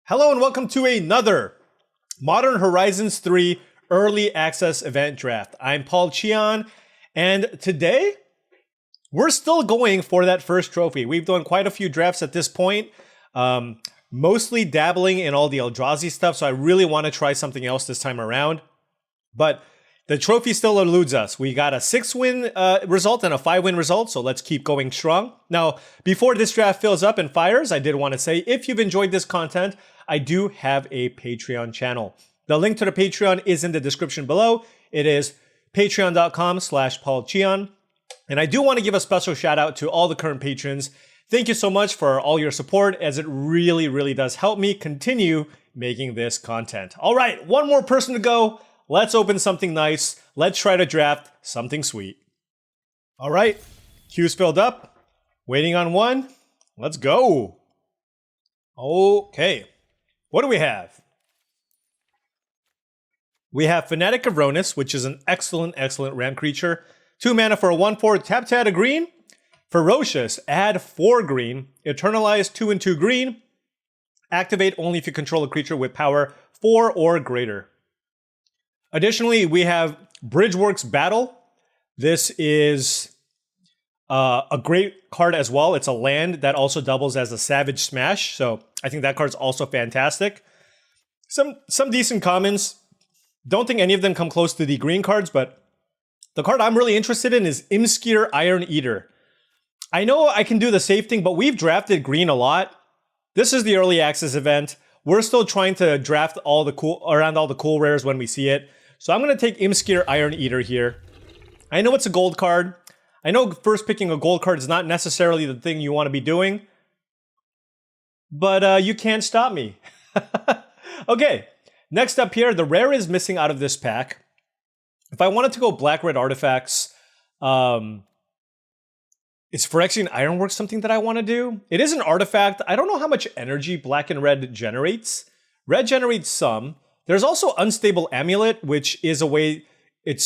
Hello and welcome to another Modern Horizons 3 Early Access Event Draft. I'm paulcheon, and today we're still going for that first trophy. We've done quite a few drafts at this point, mostly dabbling in all the Eldrazi stuff, so I really want to try something else this time around. But the trophy still eludes us. We got a 6-win result and a 5-win result, so let's keep going strong. Now, before this draft fills up and fires, I did want to say, if you've enjoyed this content, I do have a Patreon channel. The link to the Patreon is in the description below. It is patreon.com/paulcheon. And I do want to give a special shout out to all the current patrons. Thank you so much for all your support, as it really does help me continue making this content. All right, one more person to go. Let's open something nice. Let's try to draft something sweet. All right, queue's filled up. Waiting on one. Let's go. Okay. What do we have? We have Fanatic of Ronus, which is an excellent ramp creature. 2 mana for a 1/4, tap to add a green. Ferocious, add 4 green. Eternalize 2 and 2 green. Activate only if you control a creature with power 4 or greater. Additionally, we have Bridgeworks Battle. This is a great card as well. It's a land that also doubles as a Savage Smash, so I think that card's also fantastic. Some decent commons. Don't think any of them come close to the green cards, but the card I'm really interested in is Imskir Iron Eater. I know I can do the safe thing, but we've drafted green a lot. This is the early access event. We're still trying to draft all the cool rares when we see it. So I'm going to take Imskir Iron Eater here. I know it's a gold card. I know first picking a gold card is not necessarily the thing you want to be doing, but you can't stop me. Okay, next up here, the rare is missing out of this pack. If I wanted to go black-red artifacts, is Phyrexian Ironworks something that I want to do? It is an artifact. I don't know how much energy black and red generates. Red generates some. There's also Unstable Amulet, which is a way it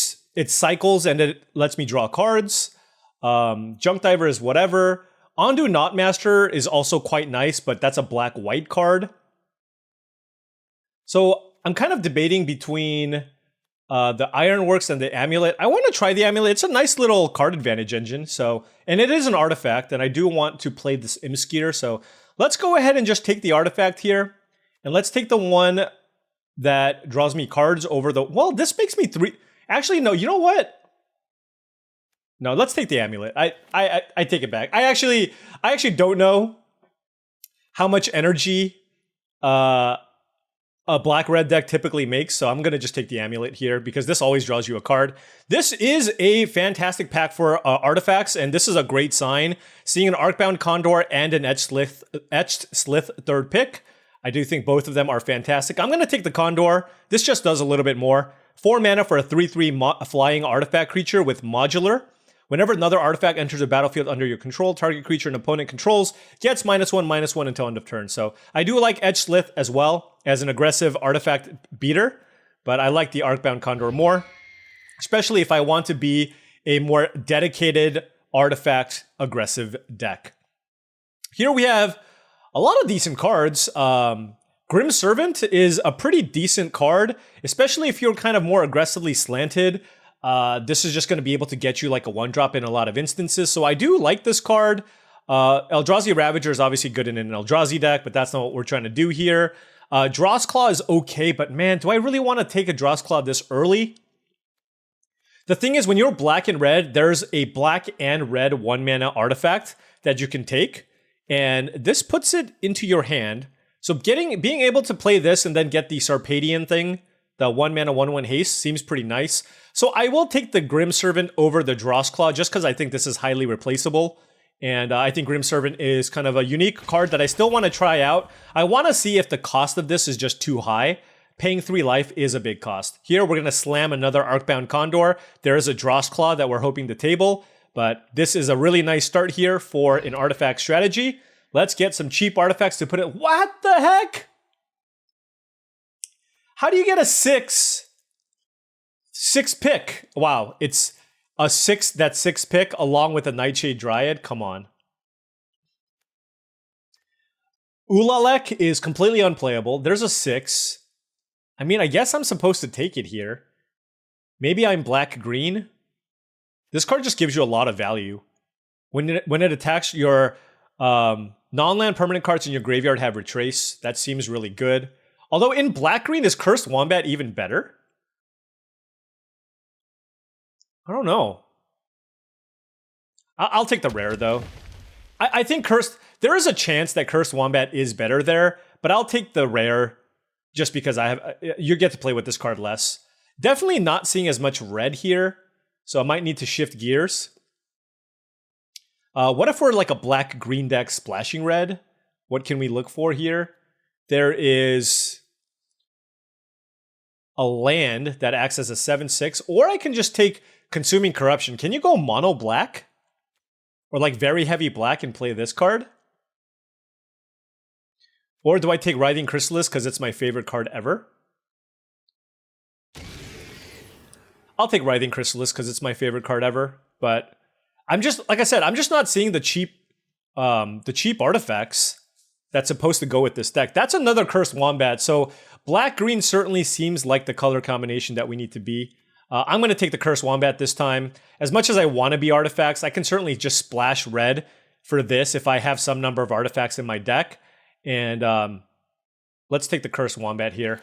cycles and it lets me draw cards. Junk Diver is whatever. Ondu Knotmaster is also quite nice, but that's a black-white card. So I'm kind of debating between the Ironworks and the Amulet. I want to try the Amulet. It's a nice little card advantage engine. And it is an artifact, and I do want to play this Imskir. So let's go ahead and just take the artifact here. And let's take the one that draws me cards over the... Well, this makes me 3... Actually, no, you know what? No, let's take the Amulet. I take it back. I actually don't know how much energy a black-red deck typically makes, so I'm going to just take the Amulet here because this always draws you a card. This is a fantastic pack for artifacts, and this is a great sign. Seeing an Arcbound Condor and an Etched Slith third pick, I do think both of them are fantastic. I'm going to take the Condor. This just does a little bit more. 4 mana for a 3/3 flying artifact creature with modular. Whenever another artifact enters a battlefield under your control, target creature an opponent controls gets -1/-1 until end of turn. So I do like Etched Slith as well as an aggressive artifact beater, but I like the Arcbound Condor more, especially if I want to be a more dedicated artifact aggressive deck. Here we have a lot of decent cards. Grim Servant is a pretty decent card, especially if you're kind of more aggressively slanted. This is just going to be able to get you like a 1-drop in a lot of instances. So I do like this card. Eldrazi Ravager is obviously good in an Eldrazi deck, but that's not what we're trying to do here. Drossclaw is okay, but man, do I really want to take a Drossclaw this early? The thing is, when you're black and red, there's a black and red 1-mana artifact that you can take, and this puts it into your hand. So being able to play this and then get the Sarpadian thing, the 1-mana 1/1 haste, seems pretty nice. So I will take the Grim Servant over the Drossclaw just because I think this is highly replaceable. And I think Grim Servant is kind of a unique card that I still want to try out. I want to see if the cost of this is just too high. Paying 3 life is a big cost. Here we're going to slam another Arcbound Condor. There is a Drossclaw that we're hoping to table. But this is a really nice start here for an artifact strategy. Let's get some cheap artifacts to put it... What the heck? How do you get a 6 pick? Wow, it's a 6 pick along with a Nightshade Dryad. Come on. Ulalek is completely unplayable. There's a 6. I mean, I guess I'm supposed to take it here. Maybe I'm black-green. This card just gives you a lot of value. When it attacks, your non-land permanent cards in your graveyard have Retrace. That seems really good. Although in black-green, is Cursed Wombat even better? I don't know. I'll take the rare, though. I think Cursed... There is a chance that Cursed Wombat is better there, but I'll take the rare just because you get to play with this card less. Definitely not seeing as much red here, so I might need to shift gears. What if we're like a black-green deck splashing red? What can we look for here? There is a land that acts as a 7/6, or I can just take Consuming Corruption. Can you go mono black? Or like very heavy black and play this card? Or do I take Writhing Chrysalis because it's my favorite card ever? I'll take Writhing Chrysalis because it's my favorite card ever. But I'm just, like I said, I'm just not seeing the cheap artifacts that's supposed to go with this deck. That's another Cursed Wombat. So black-green certainly seems like the color combination that we need to be. I'm going to take the Cursed Wombat this time. As much as I want to be artifacts, I can certainly just splash red for this if I have some number of artifacts in my deck. And let's take the Cursed Wombat here.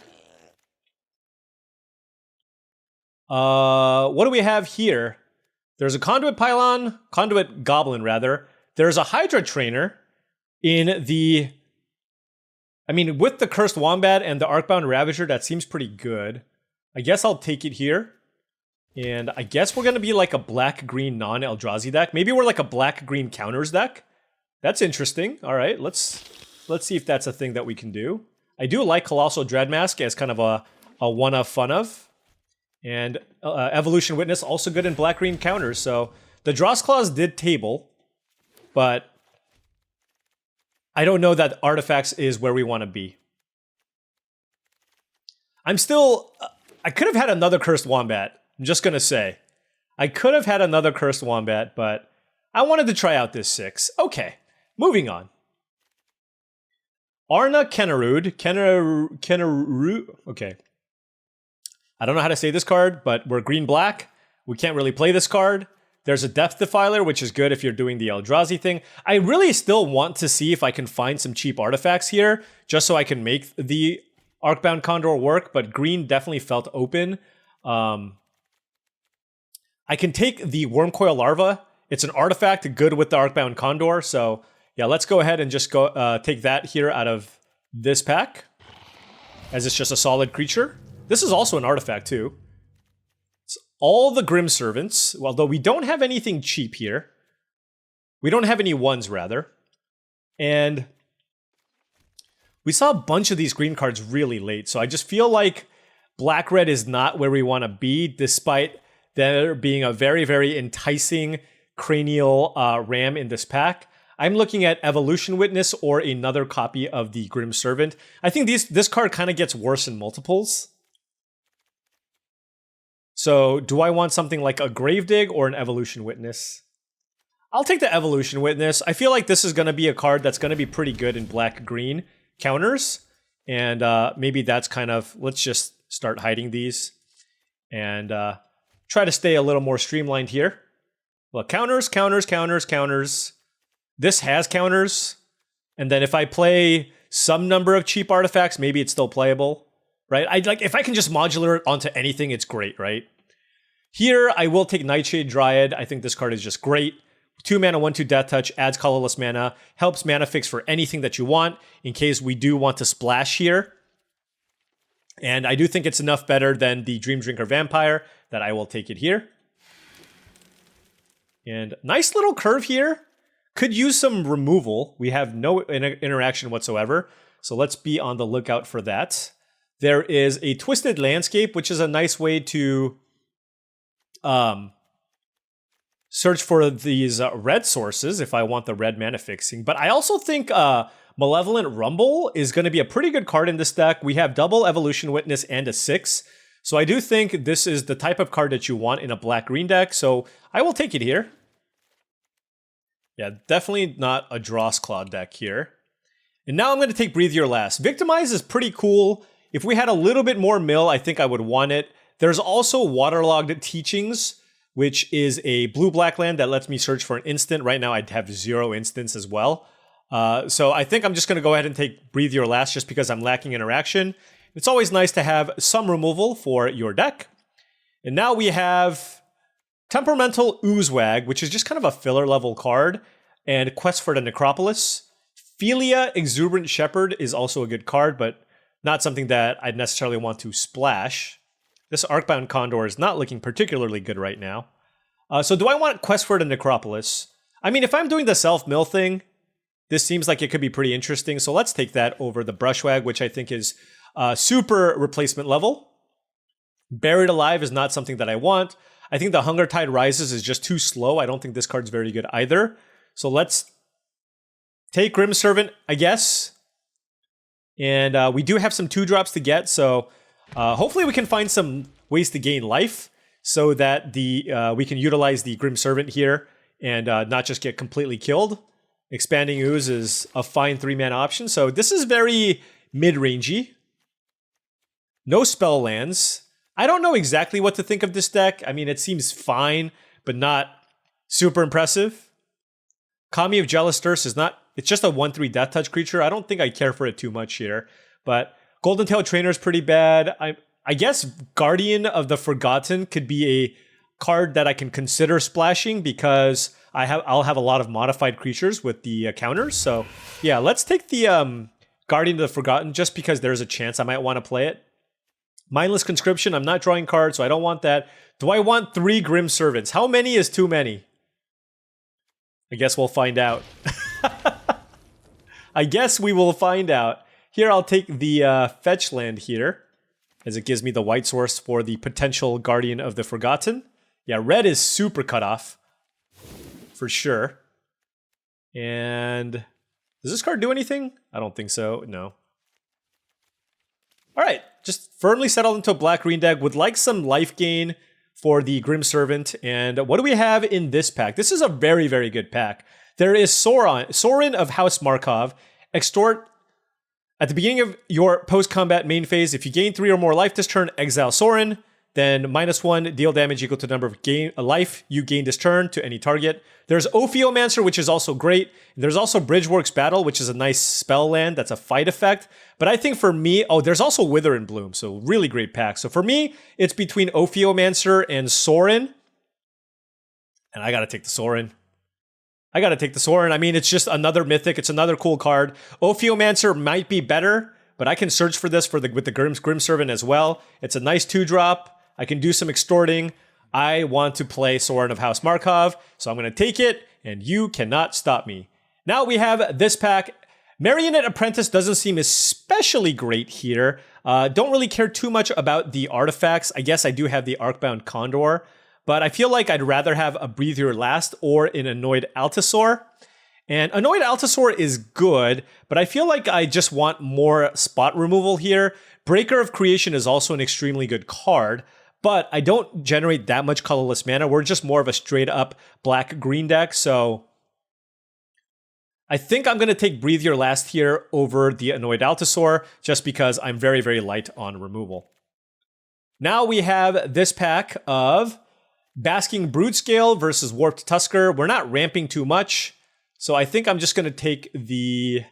What do we have here? There's a Conduit Goblin rather. There's a Hydra Trainer in the... I mean, with the Cursed Wombat and the Arcbound Ravager, that seems pretty good. I guess I'll take it here. And I guess we're going to be like a black-green non-Eldrazi deck. Maybe we're like a black-green counters deck. That's interesting. All right, let's see if that's a thing that we can do. I do like Colossal Dreadmask as kind of a one of fun of. And Evolution Witness, also good in black-green counters. So the Dross Claws did table, but I don't know that Artifacts is where we want to be. I'm still... I could have had another Cursed Wombat. I'm just going to say. I could have had another Cursed Wombat, but I wanted to try out this 6. Okay, moving on. Arna Kennerud. Okay. I don't know how to say this card, but we're green-black. We can't really play this card. There's a Depth Defiler, which is good if you're doing the Eldrazi thing. I really still want to see if I can find some cheap artifacts here, just so I can make the Arcbound Condor work, but green definitely felt open. I can take the Wormcoil Larva. It's an artifact, good with the Arcbound Condor, so yeah, let's go ahead and just go take that here out of this pack, as it's just a solid creature. This is also an artifact too. It's all the Grim Servants, although we don't have anything cheap here. We don't have any ones, rather. And we saw a bunch of these green cards really late, so I just feel like black-red is not where we want to be, despite there being a very, very enticing cranial ram in this pack. I'm looking at Evolution Witness or another copy of the Grim Servant. I think this card kind of gets worse in multiples. So do I want something like a Gravedigg or an Evolution Witness? I'll take the Evolution Witness. I feel like this is going to be a card that's going to be pretty good in black-green counters. And maybe that's kind of... Let's just start hiding these. And try to stay a little more streamlined here. Well, counters. This has counters. And then if I play some number of cheap artifacts, maybe it's still playable. Right? If I can just modular it onto anything, it's great, right? Here, I will take Nightshade Dryad. I think this card is just great. 2 mana, 1/2 Death Touch, adds colorless mana, helps mana fix for anything that you want, in case we do want to splash here. And I do think it's enough better than the Dream Drinker Vampire that I will take it here. And nice little curve here. Could use some removal. We have no interaction whatsoever, so let's be on the lookout for that. There is a Twisted Landscape, which is a nice way to search for these red sources if I want the red mana fixing. But I also think Malevolent Rumble is going to be a pretty good card in this deck. We have double Evolution Witness and a 6. So I do think this is the type of card that you want in a black-green deck. So I will take it here. Yeah, definitely not a Dross Claw deck here. And now I'm going to take Breathe Your Last. Victimize is pretty cool. If we had a little bit more mill, I think I would want it. There's also Waterlogged Teachings, which is a blue-black land that lets me search for an instant. Right now, I'd have 0 instants as well. So I think I'm just going to go ahead and take Breathe Your Last just because I'm lacking interaction. It's always nice to have some removal for your deck. And now we have Temperamental Oozewag, which is just kind of a filler-level card, and Quest for the Necropolis. Philia Exuberant Shepherd is also a good card, but not something that I'd necessarily want to splash. This Arcbound Condor is not looking particularly good right now. So do I want Quest for the Necropolis? I mean, if I'm doing the self-mill thing, this seems like it could be pretty interesting. So let's take that over the Brushwag, which I think is super replacement level. Buried Alive is not something that I want. I think the Hunger Tide Rises is just too slow. I don't think this card's very good either. So let's take Grim Servant, I guess. And we do have some 2-drops to get, so hopefully we can find some ways to gain life so that we can utilize the Grim Servant here and not just get completely killed. Expanding Ooze is a fine 3-mana option, so this is very mid-rangey. No spell lands. I don't know exactly what to think of this deck. I mean, it seems fine, but not super impressive. Kami of Jealous Thirst is not... It's just a 1/3 Death Touch creature. I don't think I care for it too much here. But Golden Tail Trainer is pretty bad. I guess Guardian of the Forgotten could be a card that I can consider splashing because I'll have a lot of modified creatures with the counters. So yeah, let's take the Guardian of the Forgotten just because there's a chance I might want to play it. Mindless Conscription, I'm not drawing cards, so I don't want that. Do I want 3 Grim Servants? How many is too many? I guess we'll find out. I guess we will find out. Here, I'll take the fetch land here, as it gives me the white source for the potential Guardian of the Forgotten. Yeah, red is super cut off, for sure. And does this card do anything? I don't think so, no. All right, just firmly settled into a black-green deck. Would like some life gain for the Grim Servant. And what do we have in this pack? This is a very, very good pack. There is Sorin of House Markov. Extort at the beginning of your post-combat main phase. If you gain 3 or more life this turn, exile Sorin. Then -1, deal damage equal to the number of life you gain this turn to any target. There's Ophiomancer, which is also great. There's also Bridgeworks Battle, which is a nice spell land that's a fight effect. But I think for me, there's also Wither and Bloom, so really great pack. So for me, it's between Ophiomancer and Sorin. And I gotta take the Sorin. I mean, it's just another mythic. It's another cool card. Ophiomancer might be better, but I can search for this with the Grim Servant as well. It's a nice 2-drop. I can do some extorting. I want to play Sorin of House Markov, so I'm going to take it, and you cannot stop me. Now we have this pack. Marionette Apprentice doesn't seem especially great here. Don't really care too much about the artifacts. I guess I do have the Arcbound Condor, but I feel like I'd rather have a Breathe Your Last or an Annoyed Altasaur. And Annoyed Altasaur is good, but I feel like I just want more spot removal here. Breaker of Creation is also an extremely good card, but I don't generate that much colorless mana. We're just more of a straight up black-green deck, so I think I'm going to take Breathe Your Last here over the Annoyed Altasaur, just because I'm very, very light on removal. Now we have this pack of Basking Brutescale versus Warped Tusker. We're not ramping too much, so I think I'm just going to take the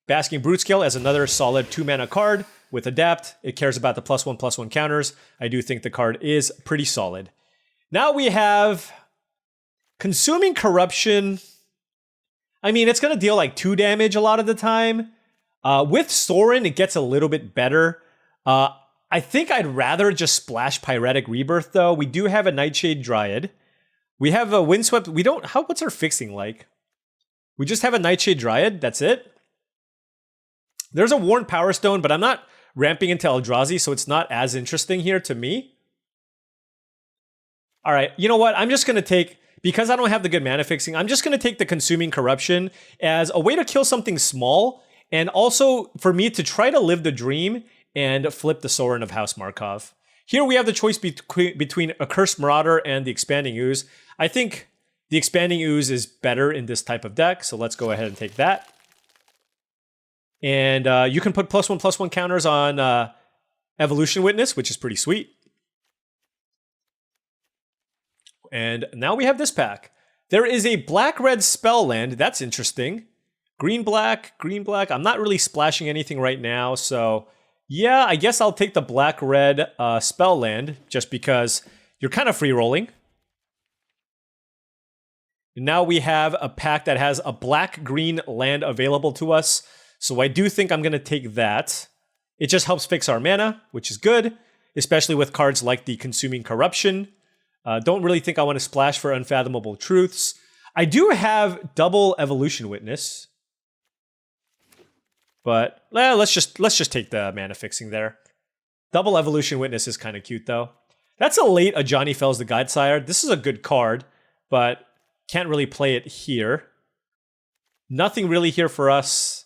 Basking Brutescale as another solid 2-mana card. With Adapt, it cares about the +1/+1 counters. I do think the card is pretty solid. Now we have Consuming Corruption. I mean, it's going to deal like 2 damage a lot of the time. With Sorin, it gets a little bit better. I think I'd rather just splash Pyretic Rebirth, though. We do have a Nightshade Dryad. We have a Windswept. We don't... What's our fixing like? We just have a Nightshade Dryad. That's it. There's a Worn Power Stone, but I'm not ramping into Eldrazi, so it's not as interesting here to me. All right, you know what? I'm just going to take... Because I don't have the good mana fixing, I'm just going to take the Consuming Corruption as a way to kill something small, and also for me to try to live the dream and flip the Sorin of House Markov. Here we have the choice between Accursed Marauder and the Expanding Ooze. I think the Expanding Ooze is better in this type of deck, so let's go ahead and take that. And you can put +1/+1 counters on Evolution Witness, which is pretty sweet. And now we have this pack. There is a black-red spell land. That's interesting. Green-black, green-black. I'm not really splashing anything right now, so yeah, I guess I'll take the black-red spell land just because you're kind of free-rolling. Now we have a pack that has a black-green land available to us, so I do think I'm going to take that. It just helps fix our mana, which is good, especially with cards like the Consuming Corruption. Don't really think I want to splash for Unfathomable Truths. I do have double Evolution Witness, but let's just take the mana fixing there. Double Evolution Witness is kind of cute though. That's a late Ajani Fells the Guidesire. This is a good card, but can't really play it here. Nothing really here for us.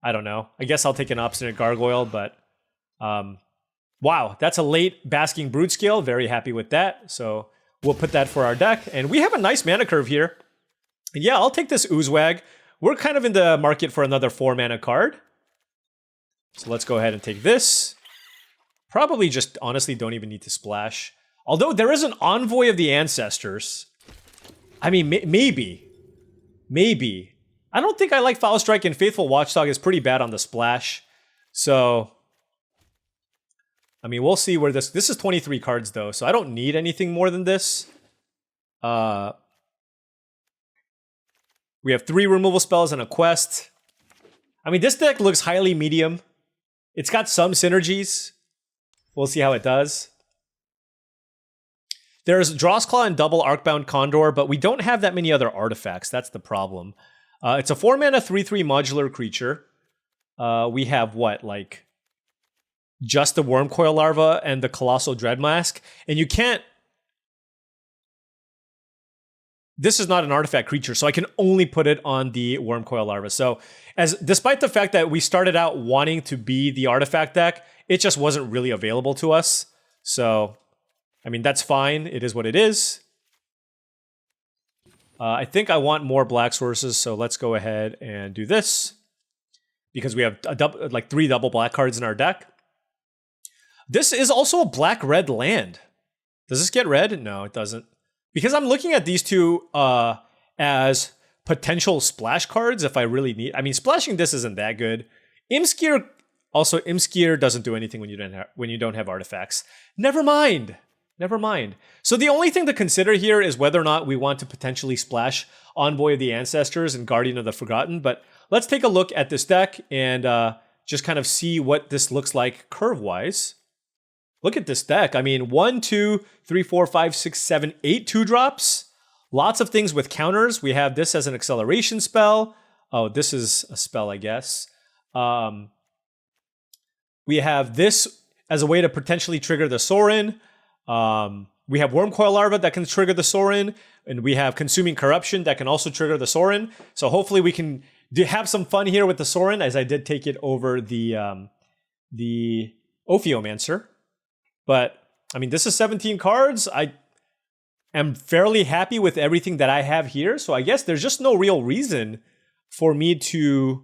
I don't know. I guess I'll take an Obstinate Gargoyle, but wow, that's a late Basking Broodscale. Very happy with that. So we'll put that for our deck. And we have a nice mana curve here. And yeah, I'll take this Oozewag. We're kind of in the market for another 4 mana card. So let's go ahead and take this. Probably just honestly don't even need to splash. Although there is an Envoy of the Ancestors. I mean, maybe. Maybe. I don't think I like Foul Strike, and Faithful Watchdog is pretty bad on the splash. So I mean, we'll see where this is 23 cards though, so I don't need anything more than this. We have 3 removal spells and a quest. I mean, this deck looks highly medium. It's got some synergies. We'll see how it does. There's Drawsclaw and double Arcbound Condor, but we don't have that many other artifacts. That's the problem. It's a 4 mana 3/3 modular creature. We have what, like just the Wormcoil Larva and the Colossal Dreadmask, and you can't. This is not an artifact creature, so I can only put it on the Wormcoil Larva. So, despite the fact that we started out wanting to be the artifact deck, it just wasn't really available to us. So, I mean, that's fine. It is what it is. I think I want more black sources, so let's go ahead and do this because we have like 3 double black cards in our deck. This is also a black-red land. Does this get red? No, it doesn't. Because I'm looking at these two as potential splash cards if I really need. I mean, splashing this isn't that good. Imskir doesn't do anything when you don't have artifacts. Never mind. Never mind. So the only thing to consider here is whether or not we want to potentially splash Envoy of the Ancestors and Guardian of the Forgotten. But let's take a look at this deck and just kind of see what this looks like curve-wise. Look at this deck. I mean, 1, 2, 3, 4, 5, 6, 7, 8 2-drops. Lots of things with counters. We have this as an acceleration spell. Oh, this is a spell, I guess. We have this as a way to potentially trigger the Sorin. We have Wormcoil Larva that can trigger the Sorin. And we have Consuming Corruption that can also trigger the Sorin. So hopefully we can have some fun here with the Sorin, as I did take it over the Ophiomancer. But, I mean, this is 17 cards. I am fairly happy with everything that I have here. So I guess there's just no real reason for me to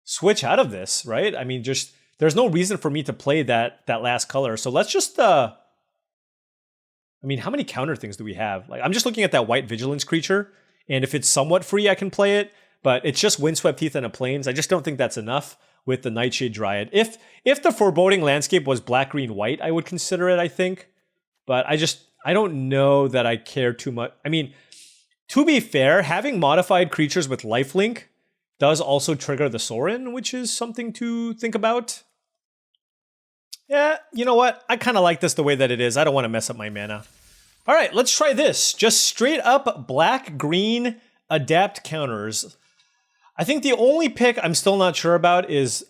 switch out of this, right? I mean, just there's no reason for me to play that last color. So let's just, I mean, how many counter things do we have? Like, I'm just looking at that white Vigilance creature. And if it's somewhat free, I can play it. But it's just Windswept Heath and a Plains. I just don't think that's enough with the Nightshade Dryad. If the Foreboding Landscape was black, green, white, I would consider it, I think. But I don't know that I care too much. I mean, to be fair, having modified creatures with lifelink does also trigger the Sorin, which is something to think about. Yeah, you know what? I kind of like this the way that it is. I don't want to mess up my mana. All right, let's try this. Just straight up black, green, adapt counters. I think the only pick I'm still not sure about is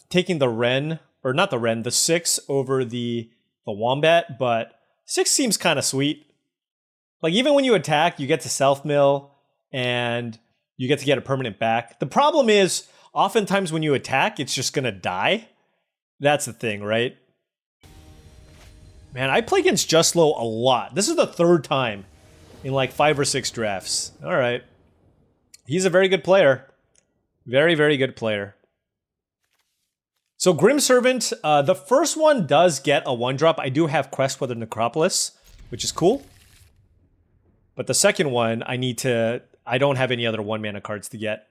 taking the Wren, or not the Wren, the 6 over the Wombat, but 6 seems kind of sweet. Like, even when you attack, you get to self-mill, and you get to get a permanent back. The problem is, oftentimes when you attack, it's just going to die. That's the thing, right? Man, I play against Justlow a lot. This is the 3rd time in like 5 or 6 drafts. All right. He's a very good player. Very, very good player. So Grim Servant, the first one does get a 1-drop. I do have Quest for the Necropolis, which is cool. But the second one, I don't have any other 1-mana cards to get.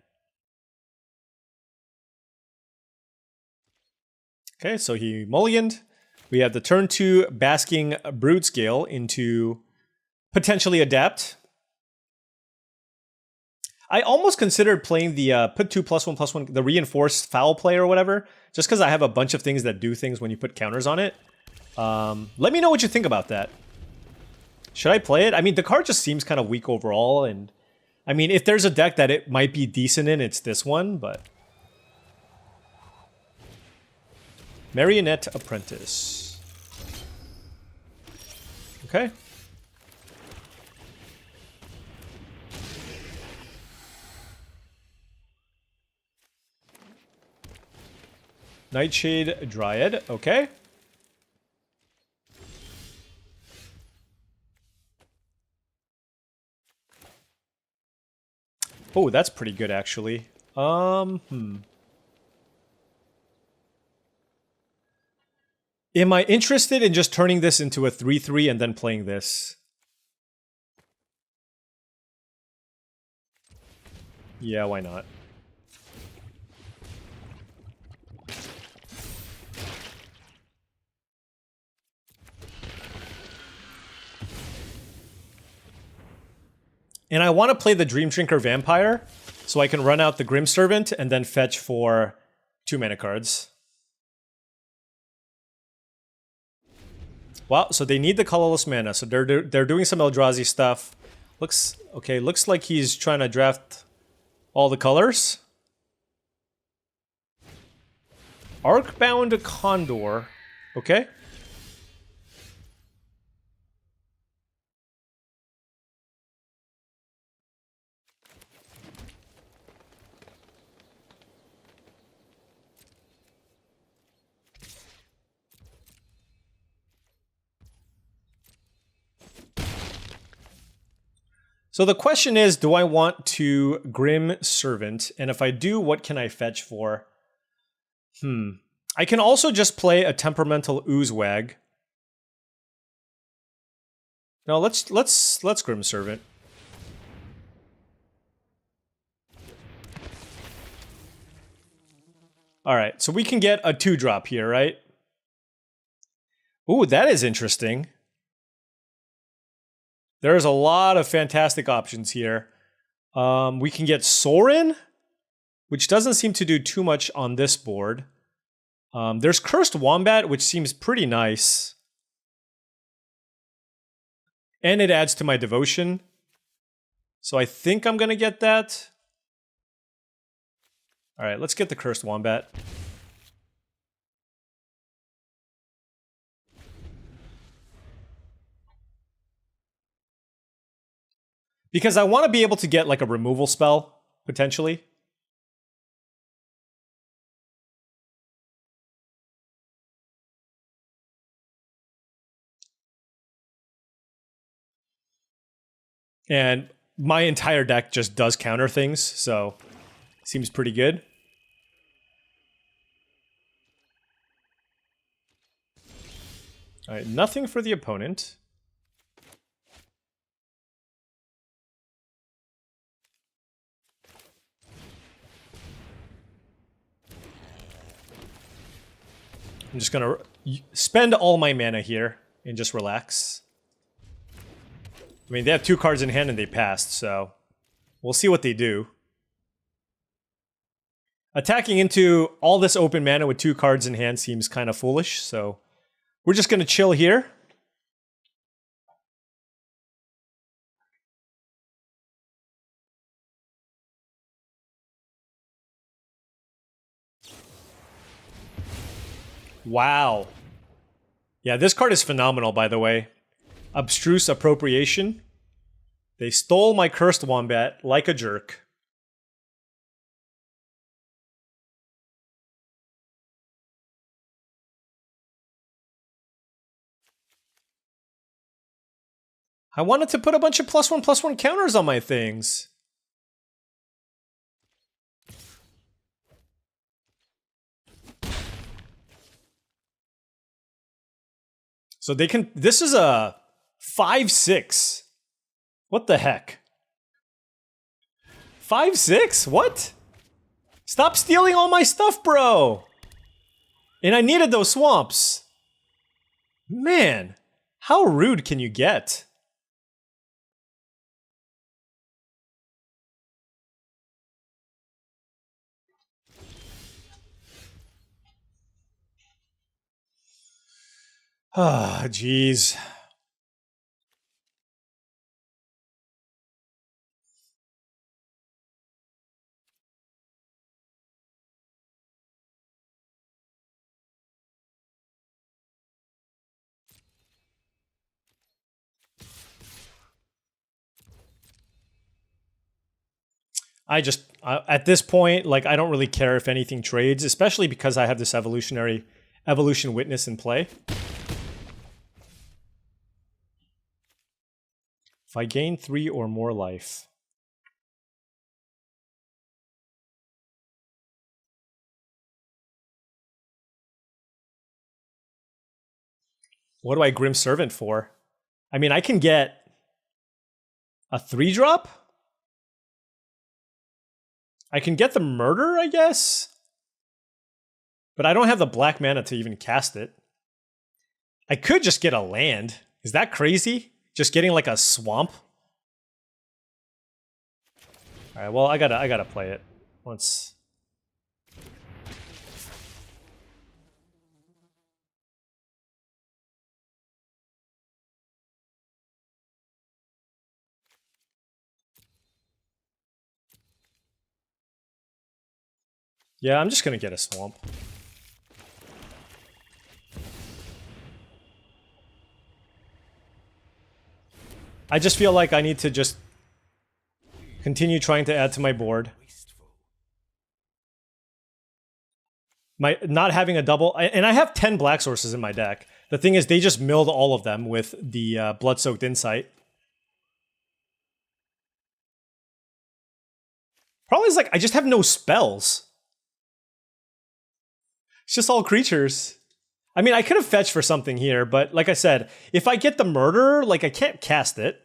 Okay, so he mulliganed. We have the turn 2 Basking Broodscale into potentially Adapt. I almost considered playing the put 2+1/+1, the reinforced foul play or whatever, just because I have a bunch of things that do things when you put counters on it. Let me know what you think about that. Should I play it? I mean, the card just seems kind of weak overall, and I mean, if there's a deck that it might be decent in, it's this one, but... Marionette Apprentice. Okay. Nightshade Dryad, okay. Oh, that's pretty good actually. Am I interested in just turning this into a 3/3 and then playing this? Yeah, why not? And I want to play the Dream Drinker Vampire, so I can run out the Grim Servant and then fetch for 2-mana cards. Well, so they need the colorless mana, so they're doing some Eldrazi stuff. Looks like he's trying to draft all the colors. Arcbound Condor, okay. So the question is, do I want to Grim Servant? And if I do, what can I fetch for? I can also just play a Temperamental Oozewag. No, let's Grim Servant. Alright, so we can get a 2-drop here, right? Ooh, that is interesting. There's a lot of fantastic options here. We can get Sorin, which doesn't seem to do too much on this board. There's Cursed Wombat, which seems pretty nice. And it adds to my devotion. So I think I'm going to get that. Alright, let's get the Cursed Wombat. Because I want to be able to get like a removal spell, potentially. And my entire deck just does counter things, so seems pretty good. Alright, nothing for the opponent. I'm just gonna spend all my mana here and just relax. I mean, they have 2 cards in hand and they passed, so we'll see what they do. Attacking into all this open mana with 2 cards in hand seems kind of foolish, so we're just gonna chill here. Wow. Yeah, this card is phenomenal, by the way. Abstruse Appropriation. They stole my Cursed Wombat like a jerk. I wanted to put a bunch of +1/+1 counters on my things. So they can, this is a 5/6. What the heck? 5/6? What? Stop stealing all my stuff, bro! And I needed those swamps. Man, how rude can you get? Ah, jeez. At this point, like, I don't really care if anything trades, especially because I have this evolution witness in play. If I gain 3 or more life. What do I Grim Servant for? I mean, I can get a 3-drop? I can get the Murder, I guess? But I don't have the black mana to even cast it. I could just get a land. Is that crazy? Just getting like a swamp? Alright, well, I gotta play it once. Yeah, I'm just gonna get a swamp. I just feel like I need to just continue trying to add to my board. Not having a double, and I have 10 black sources in my deck. The thing is, they just milled all of them with the Blood-Soaked Insight. Problem is, like, I just have no spells. It's just all creatures. I mean, I could have fetched for something here, but like I said, if I get the Murder, like, I can't cast it.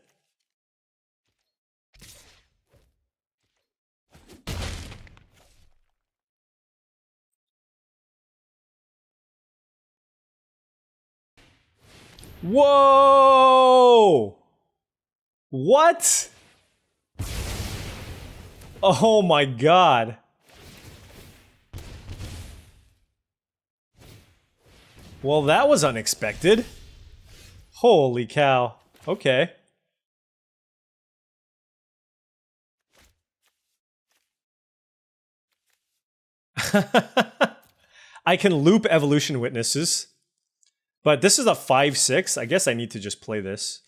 Whoa! What? Oh my god. Well, that was unexpected. Holy cow. Okay. I can loop Evolution Witnesses. But this is a 5/6. I guess I need to just play this.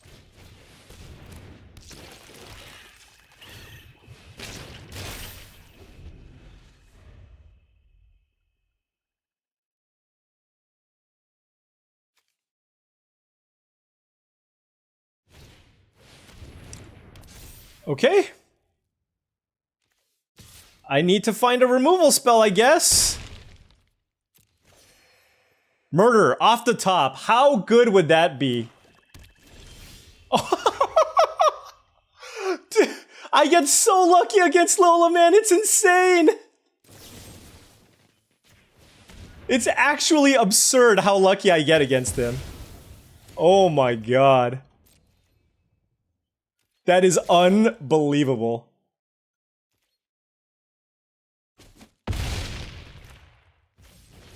Okay. I need to find a removal spell, I guess. Murder, off the top. How good would that be? Dude, I get so lucky against Lola, man. It's insane. It's actually absurd how lucky I get against him. Oh my god. That is unbelievable.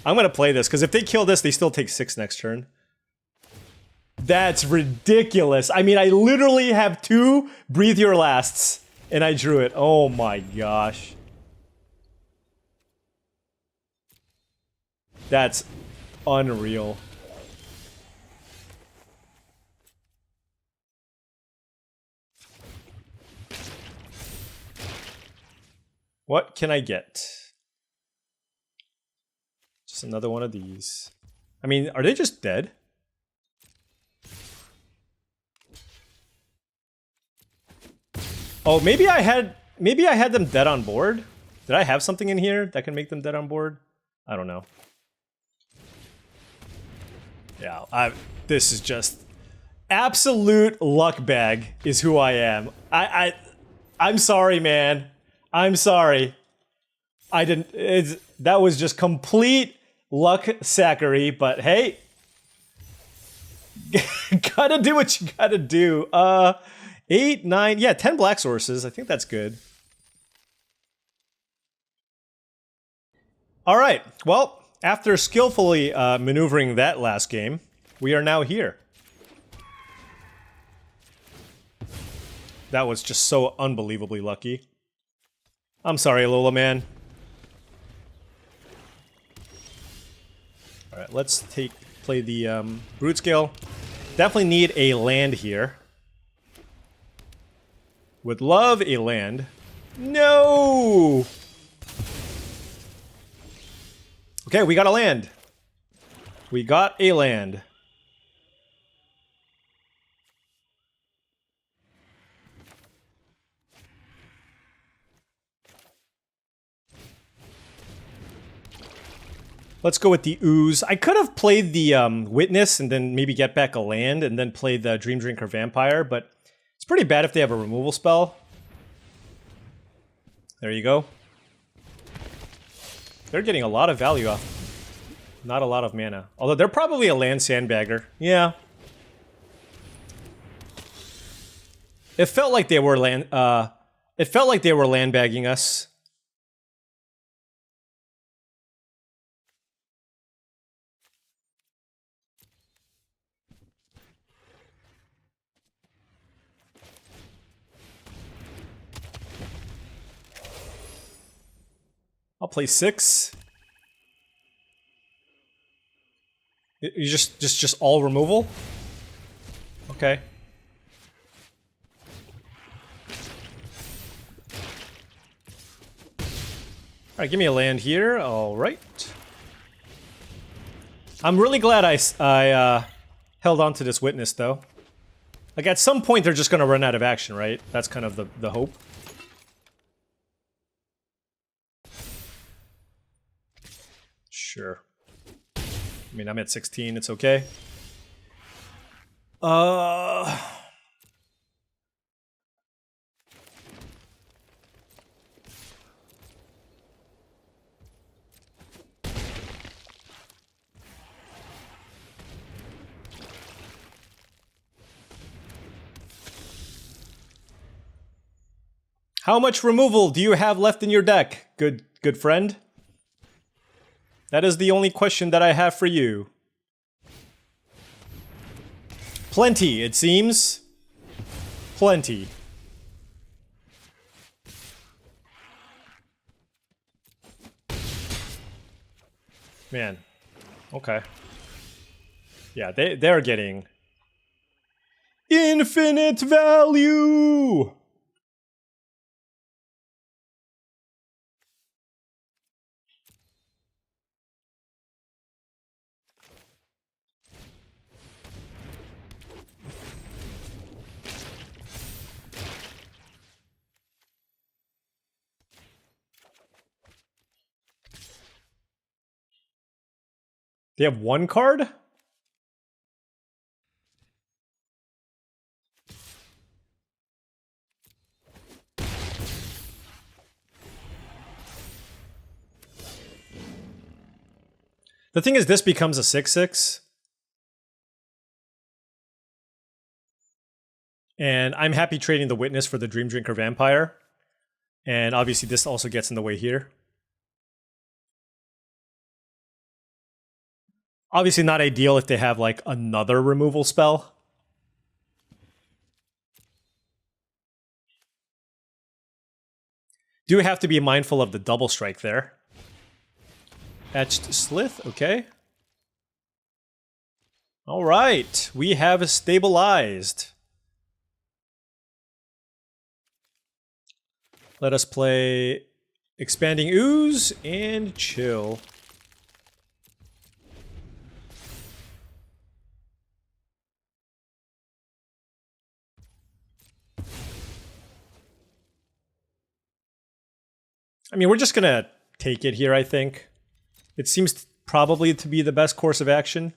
I'm gonna play this, because if they kill this, they still take 6 next turn. That's ridiculous. I mean, I literally have 2 Breathe Your Lasts, and I drew it. Oh my gosh. That's unreal. What can I get? Just another one of these. I mean, are they just dead? Oh, maybe I had them dead on board? Did I have something in here that can make them dead on board? I don't know. Yeah, this is just absolute luck bag is who I am. I'm sorry, man. I'm sorry. I didn't. That was just complete luck sackery. But hey, gotta do what you gotta do. 8, 9, yeah, 10 black sources. I think that's good. All right. Well, after skillfully maneuvering that last game, we are now here. That was just so unbelievably lucky. I'm sorry, Lola man. All right, let's play the Brute Scale. Definitely need a land here. Would love a land. No! Okay, we got a land. We got a land. Let's go with the Ooze. I could have played the Witness and then maybe get back a land and then play the Dream Drinker Vampire, but it's pretty bad if they have a removal spell. There you go. They're getting a lot of value off. Not a lot of mana. Although they're probably a land sandbagger. Yeah. It felt like they were land bagging us. I'll play 6. You just all removal? Okay. Alright, give me a land here. Alright. I'm really glad I held on to this Witness, though. Like, at some point they're just gonna run out of action, right? That's kind of the hope. Sure. I mean, I'm at 16, it's okay. How much removal do you have left in your deck, good friend? That is the only question that I have for you. Plenty, it seems. Plenty. Man. Okay. Yeah, they're getting infinite value! They have one card? The thing is, this becomes a 6/6. And I'm happy trading the Witness for the Dream Drinker Vampire. And obviously this also gets in the way here. Obviously not ideal if they have, like, another removal spell. Do have to be mindful of the double strike there. Etched Slith, okay. Alright, we have stabilized. Let us play Expanding Ooze and chill. I mean, we're just gonna take it here, I think. It seems probably to be the best course of action.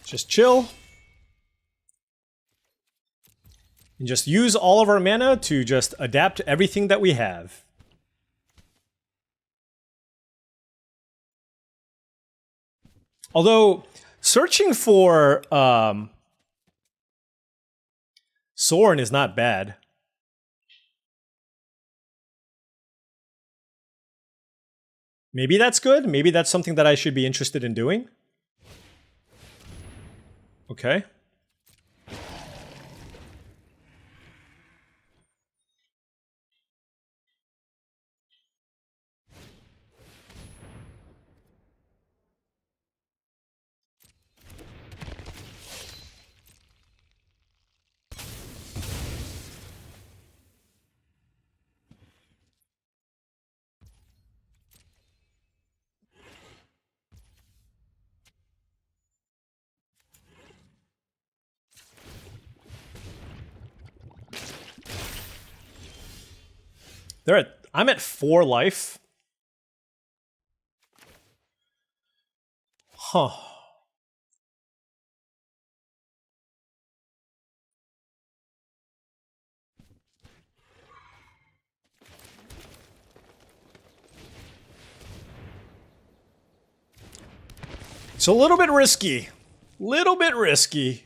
Just chill. And just use all of our mana to just adapt everything that we have. Although, searching for Sorin is not bad. Maybe that's good. Maybe that's something that I should be interested in doing. Okay. I'm at 4 life. Huh. It's a little bit risky. Little bit risky.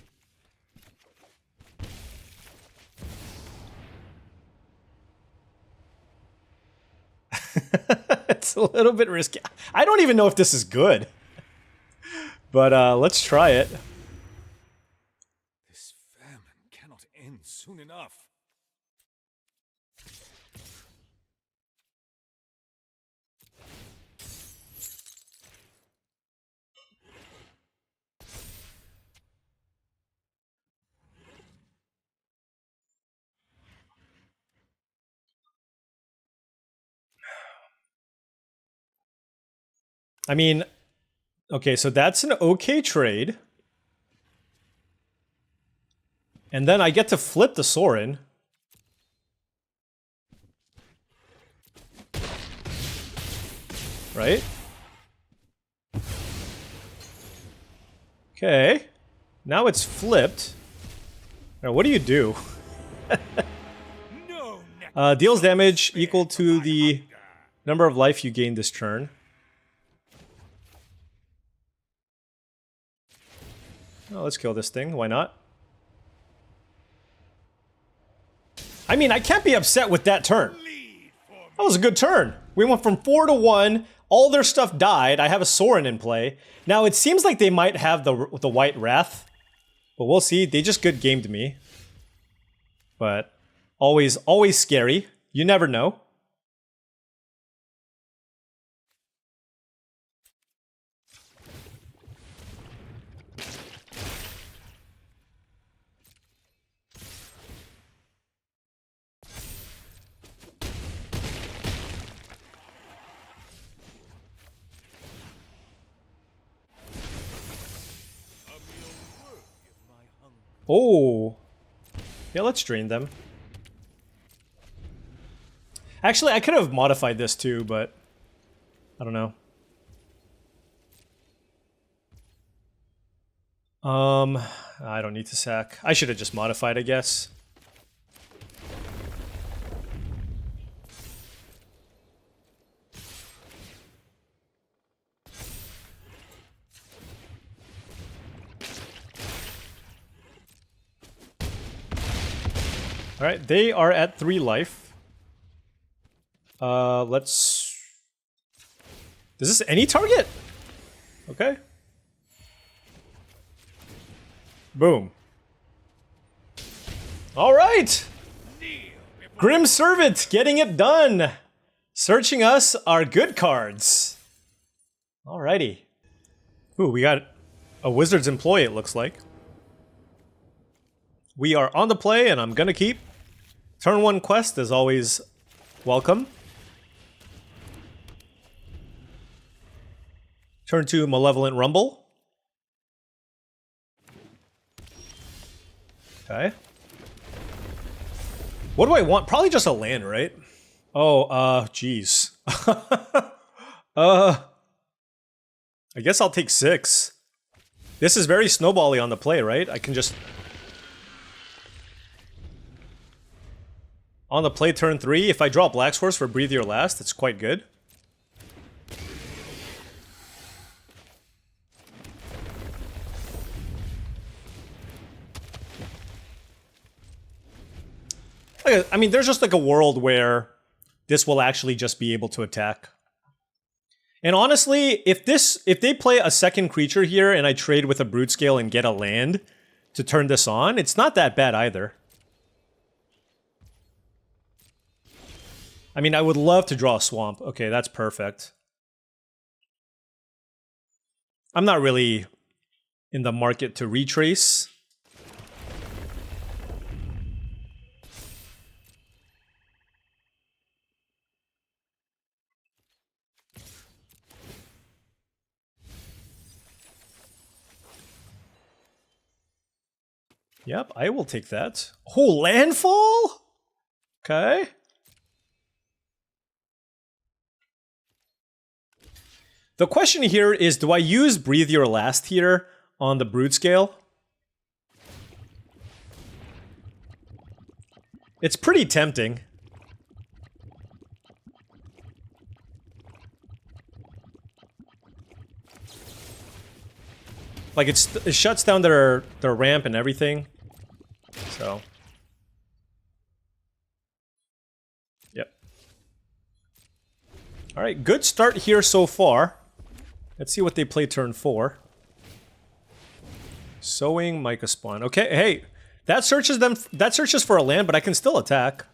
It's a little bit risky. I don't even know if this is good. But let's try it. This famine cannot end soon enough. I mean, okay, so that's an okay trade. And then I get to flip the Sorin. Right? Okay. Now it's flipped. Now, what do you do? Deals damage equal to the number of life you gain this turn. Oh, let's kill this thing. Why not? I mean, I can't be upset with that turn. That was a good turn. We went from 4 to 1. All their stuff died. I have a Sorin in play. Now, it seems like they might have the White Wrath. But we'll see. They just good gamed me. But always scary. You never know. Oh. Yeah, let's drain them. Actually, I could have modified this too, but I don't know. I don't need to sack. I should have just modified, I guess. Alright, they are at 3 life. Let's... Is this any target? Okay. Boom. Alright! Grim Servant, getting it done! Searching us our good cards. Alrighty. Ooh, we got a Wizard's Employee, it looks like. We are on the play, and I'm gonna keep. Turn 1 quest is always welcome. Turn 2 Malevolent Rumble. Okay. What do I want? Probably just a land, right? Oh, geez. I guess I'll take 6. This is very snowbally on the play, right? I can just... On the play turn 3, if I draw Black Source for Breathe Your Last, it's quite good. I mean, there's just like a world where this will actually just be able to attack. And honestly, if they play a second creature here and I trade with a Brute Scale and get a land to turn this on, it's not that bad either. I mean, I would love to draw a Swamp. Okay, that's perfect. I'm not really in the market to retrace. Yep, I will take that. Oh, landfall? Okay. The question here is, do I use Breathe Your Last here on the Brute Scale? It's pretty tempting. Like, it shuts down their ramp and everything. So. Yep. Alright, good start here so far. Let's see what they play turn 4. Sowing, Micah Spawn. Okay, hey, that searches them. That searches for a land, but I can still attack.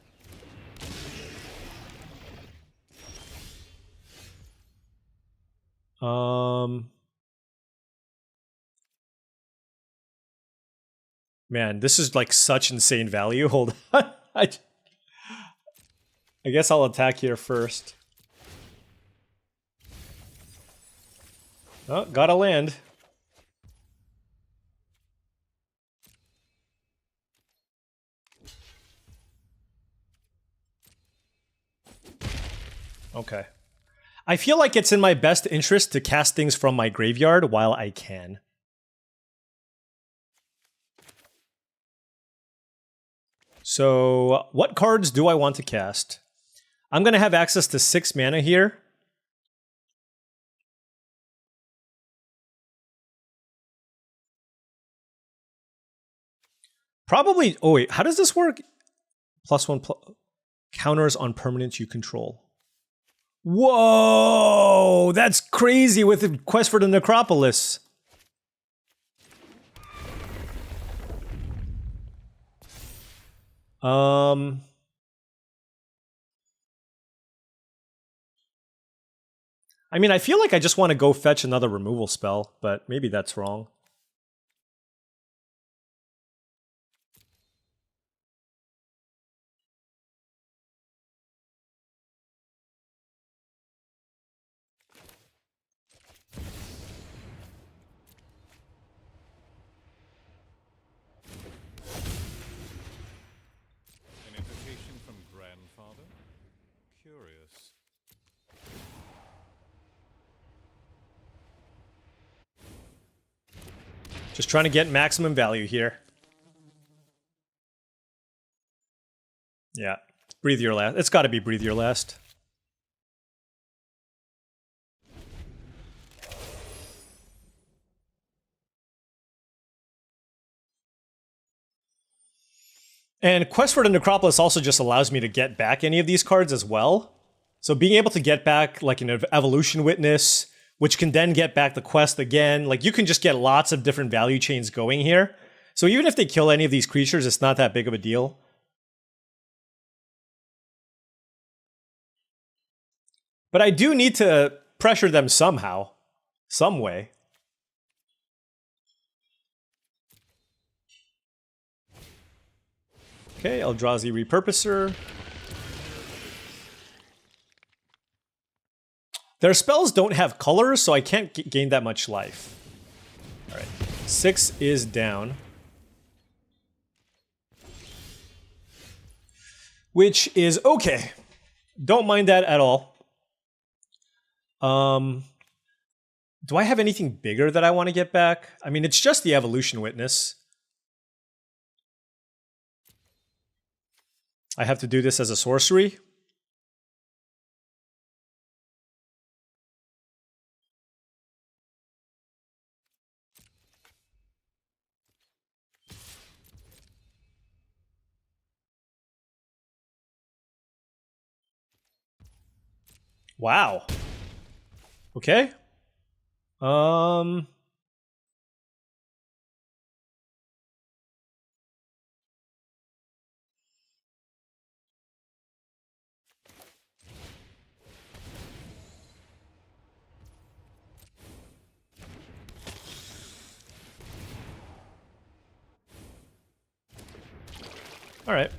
Man, this is like such insane value. Hold on. I guess I'll attack here first. Oh, got a land. Okay. I feel like it's in my best interest to cast things from my graveyard while I can. So, what cards do I want to cast? I'm going to have access to 6 mana here. Probably... Oh, wait. How does this work? +1 counters on permanents you control. Whoa! That's crazy with the Quest for the Necropolis. I mean, I feel like I just want to go fetch another removal spell, but maybe that's wrong. An invitation from grandfather? Curious. Just trying to get maximum value here. Yeah. Breathe Your Last. It's got to be Breathe Your Last. And Quest for the Necropolis also just allows me to get back any of these cards as well. So being able to get back like an Evolution Witness, which can then get back the quest again, like you can just get lots of different value chains going here. So even if they kill any of these creatures, it's not that big of a deal. But I do need to pressure them somehow, some way. Okay, Eldrazi Repurposer. Their spells don't have colors, so I can't gain that much life. Alright, 6 is down. which is okay. Don't mind that at all. Do I have anything bigger that I want to get back? I mean, it's just the Evolution Witness. I have to do this as a sorcery. Wow. Okay. All right.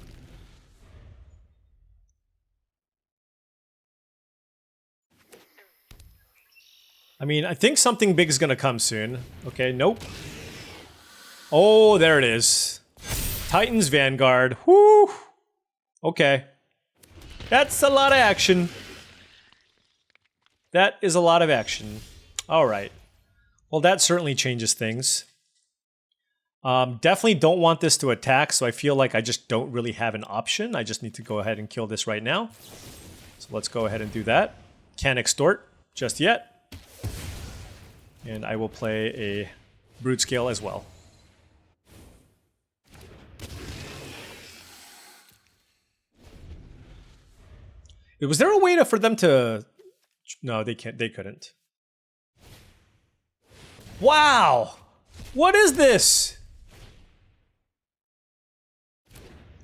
I mean, I think something big is going to come soon. Okay, nope. Oh, there it is. Titan's Vanguard. Whoo! Okay. That's a lot of action. That is a lot of action. All right. Well, that certainly changes things. Definitely don't want this to attack, so I feel like I just don't really have an option. I just need to go ahead and kill this right now. So let's go ahead and do that. Can't extort just yet. And I will play a Brute Scale as well. Was there a way for them to... No, they can't. They couldn't. Wow! What is this?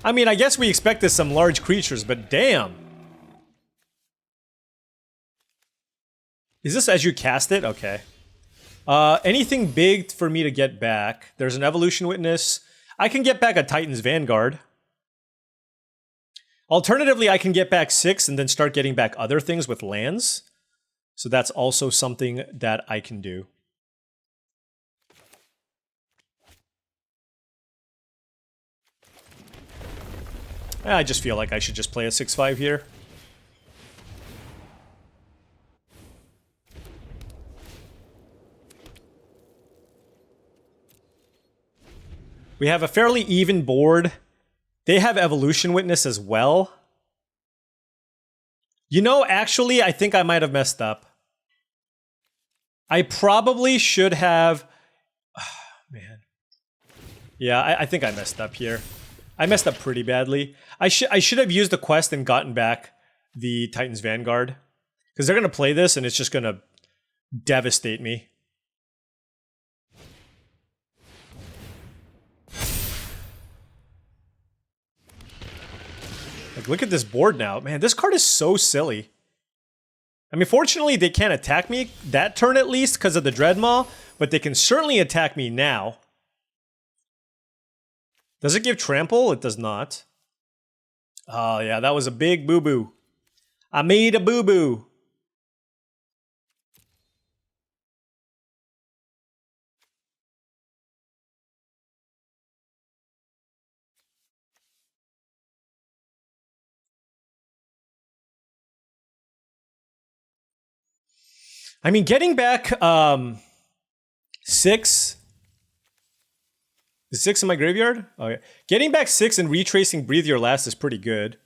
I mean, I guess we expected some large creatures, but damn. Is this as you cast it? Okay. Anything big for me to get back? There's an Evolution Witness. I can get back a Titan's Vanguard. Alternatively, I can get back 6 and then start getting back other things with lands. So that's also something that I can do. I just feel like I should just play a 6/5 here. We have a fairly even board. They have Evolution Witness as well. You know, actually, I think I might have messed up. I probably should have... Oh, man. Yeah, I think I messed up here. I messed up pretty badly. I should have used the quest and gotten back the Titan's Vanguard. Because they're going to play this and it's just going to devastate me. Like, look at this board now. Man, this card is so silly. I mean, fortunately, they can't attack me that turn at least because of the Dreadmaw, but they can certainly attack me now. Does it give trample? It does not. Oh, yeah, that was a big boo-boo. I made a boo-boo. I mean, getting back 6... Is 6 in my graveyard? Oh, yeah. Getting back 6 and retracing Breathe Your Last is pretty good.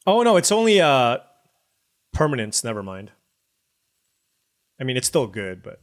Oh, no, it's only permanence. Never mind. I mean, it's still good, but...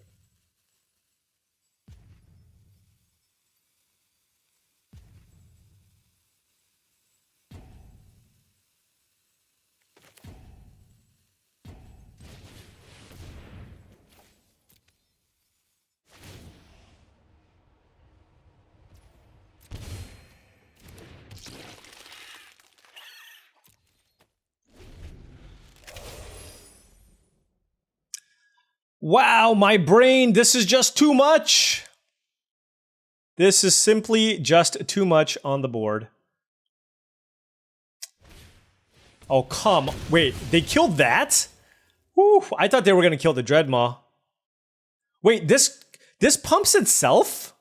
Wow, my brain, this is just too much. This is simply just too much on the board. Oh, come. Wait, they killed that? Whew, I thought they were going to kill the Dreadmaw. Wait, this pumps itself?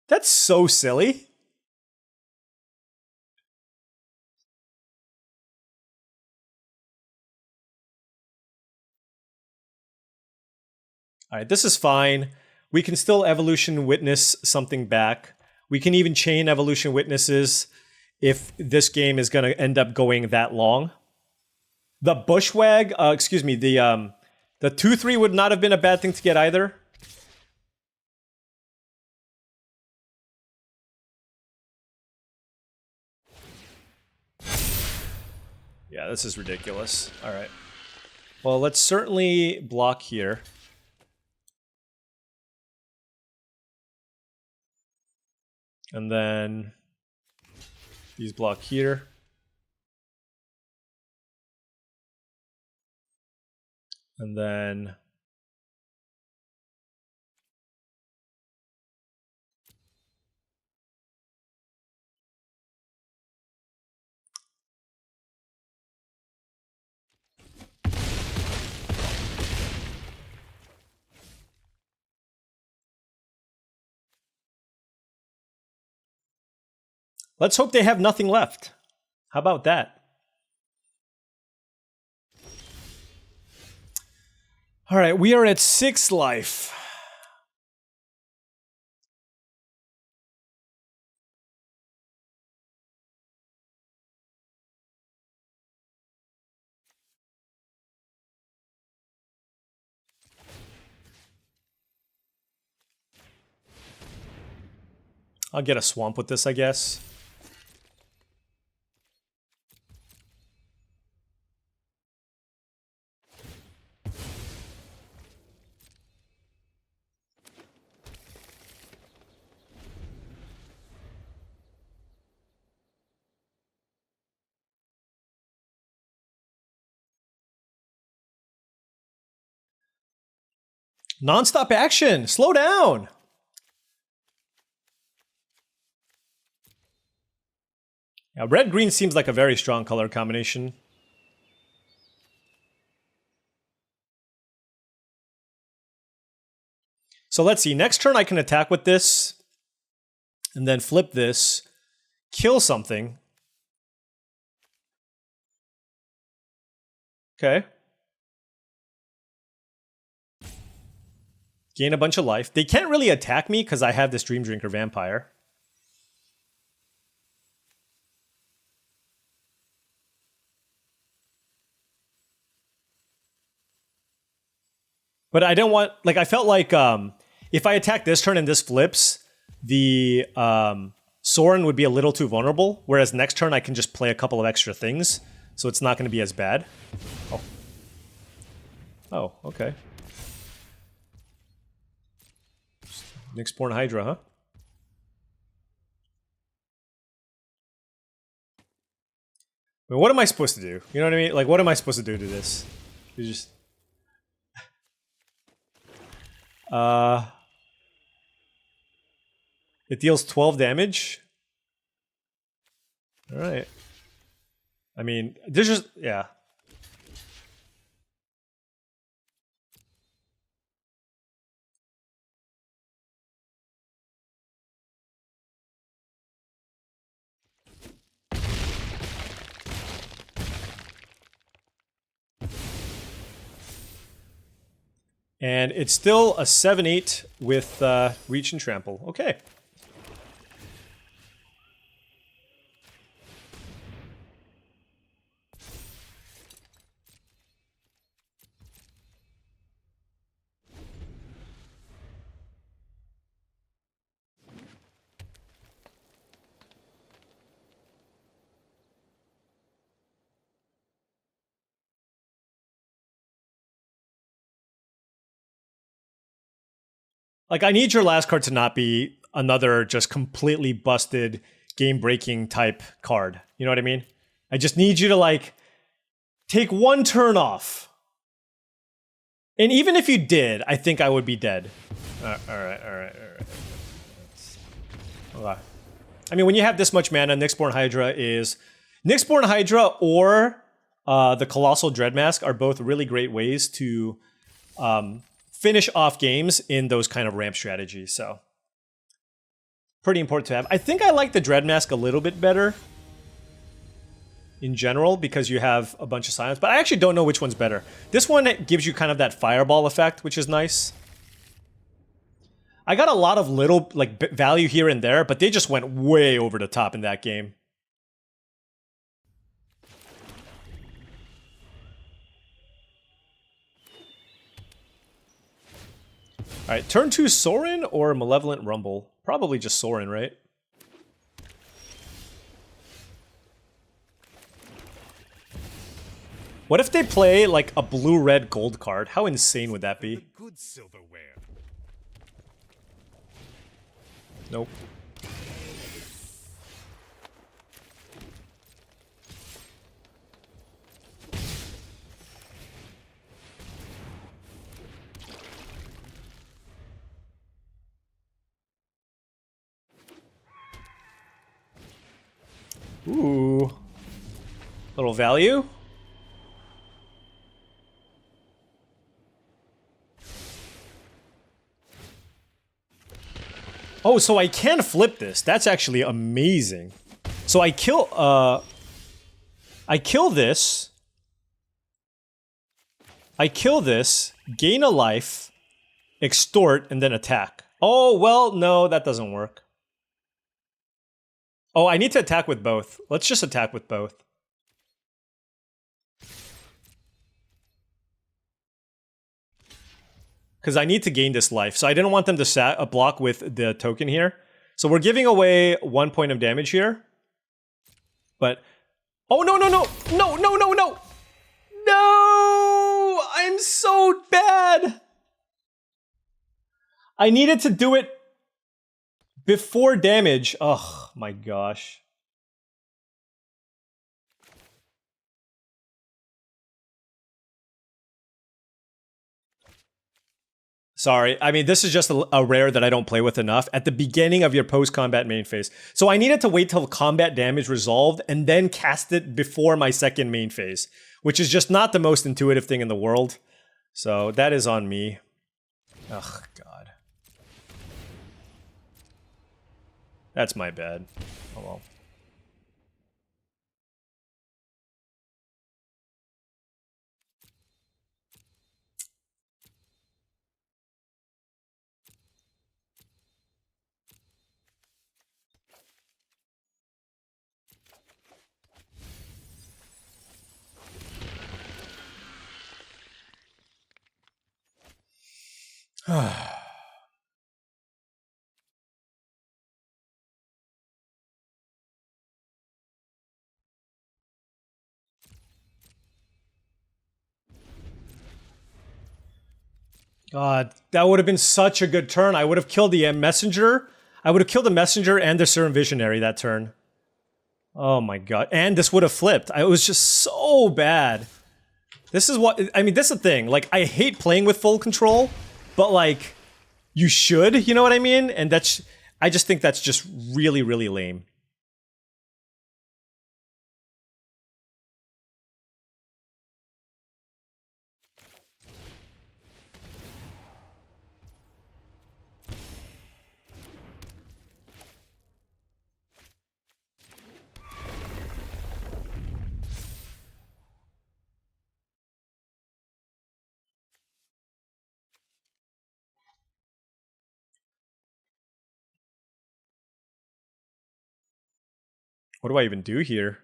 That's so silly. All right, this is fine. We can still Evolution Witness something back. We can even chain Evolution Witnesses if this game is going to end up going that long. The Bushwag, excuse me, the 2/3 would not have been a bad thing to get either. Yeah, this is ridiculous. All right. Well, let's certainly block here. And then these block here. And then let's hope they have nothing left. How about that? All right, we are at 6 life. I'll get a swamp with this, I guess. Non-stop action! Slow down! Yeah, red-green seems like a very strong color combination. So let's see. Next turn I can attack with this. And then flip this. Kill something. Okay. Gain a bunch of life. They can't really attack me because I have this Dream Drinker Vampire. But I don't want... Like, I felt like if I attack this turn and this flips, the Sorin would be a little too vulnerable. Whereas next turn I can just play a couple of extra things. So it's not going to be as bad. Oh. Oh, okay. Nyxborn Hydra, huh? I mean, what am I supposed to do? You know what I mean? Like, what am I supposed to do to this? You just... It deals 12 damage? Alright. I mean, there's just... Yeah. And it's still a 7/8 with Reach and Trample. Okay. Like, I need your last card to not be another just completely busted, game-breaking type card. You know what I mean? I just need you to, like, take one turn off. And even if you did, I think I would be dead. Alright. I mean, when you have this much mana, Nyxborn Hydra is Nyxborn Hydra or the Colossal Dreadmask are both really great ways to finish off games in those kind of ramp strategies. So pretty important to have. I think I like the Dreadmask a little bit better in general because you have a bunch of silence, but I actually don't know which one's better. This one gives you kind of that fireball effect, which is nice. I got a lot of little like value here and there, but they just went way over the top in that game. All right, turn 2 Sorin or Malevolent Rumble? Probably just Sorin, right? What if they play like a blue-red gold card? How insane would that be? Good silverware. Nope. Ooh. Little value. Oh, so I can flip this. That's actually amazing. So I kill this. I kill this, gain a life, extort, and then attack. Oh, well, no, that doesn't work. Oh, I need to attack with both. Let's just attack with both. Because I need to gain this life. So I didn't want them to block with the token here. So we're giving away 1 point of damage here. But... oh, no, no, no! No, no, no, no! No! I'm so bad! I needed to do it before damage. Oh, my gosh. Sorry, I mean, this is just a rare that I don't play with enough at the beginning of your post-combat main phase. So I needed to wait till combat damage resolved and then cast it before my second main phase, which is just not the most intuitive thing in the world. So that is on me. Ugh, God. That's my bad. Oh well. God, that would have been such a good turn. I would have killed the messenger. I would have killed the messenger and the Serum Visionary that turn. Oh my God. And this would have flipped. It was just so bad. This is what, I mean, this is the thing. Like, I hate playing with full control, but like, you should, you know what I mean? And that's, I just think that's just really, really lame. What do I even do here?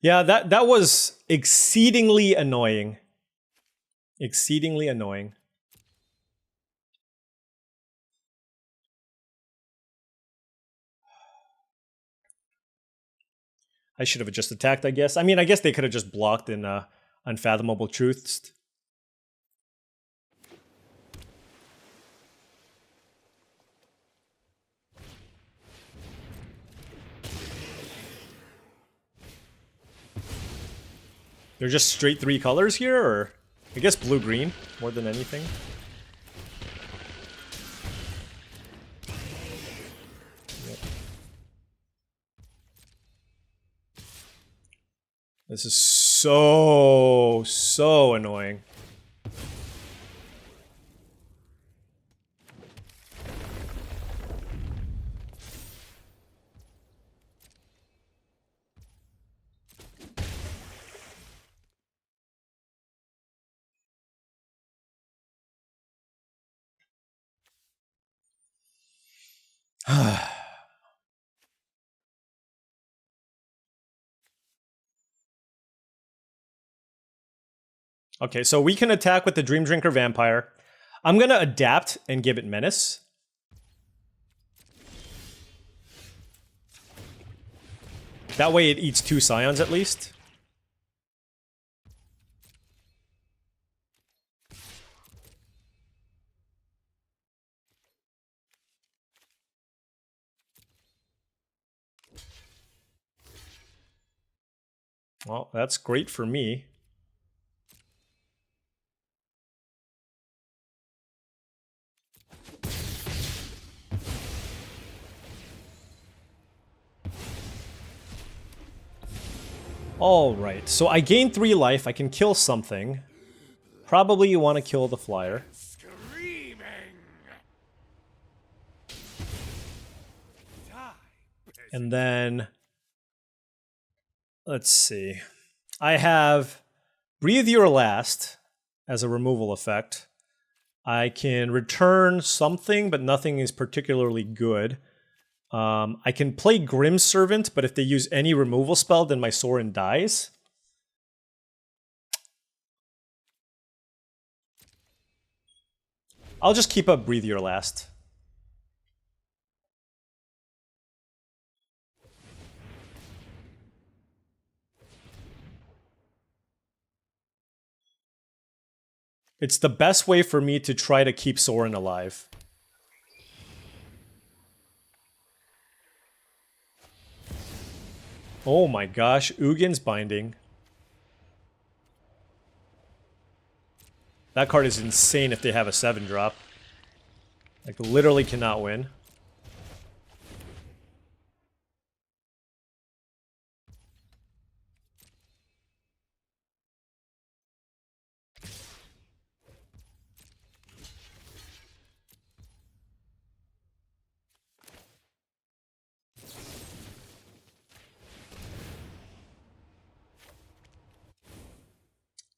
Yeah, that was exceedingly annoying. Exceedingly annoying. I should have just attacked, I guess. I mean, I guess they could have just blocked in Unfathomable Truths. They're just straight 3 colors here, or I guess blue-green more than anything. Yep. This is so annoying. Okay, so we can attack with the Dream Drinker Vampire. I'm gonna adapt and give it Menace. That way it eats 2 Scions at least. Well, that's great for me. Alright, so I gain 3 life, I can kill something. Probably you want to kill the flyer. Screaming. And then... let's see. I have Breathe Your Last as a removal effect. I can return something, but nothing is particularly good. I can play Grim Servant, but if they use any removal spell, then my Sorin dies. I'll just keep up Breathe Your Last. It's the best way for me to try to keep Sorin alive. Oh my gosh, Ugin's Binding. That card is insane if they have a 7-drop. Like, literally cannot win.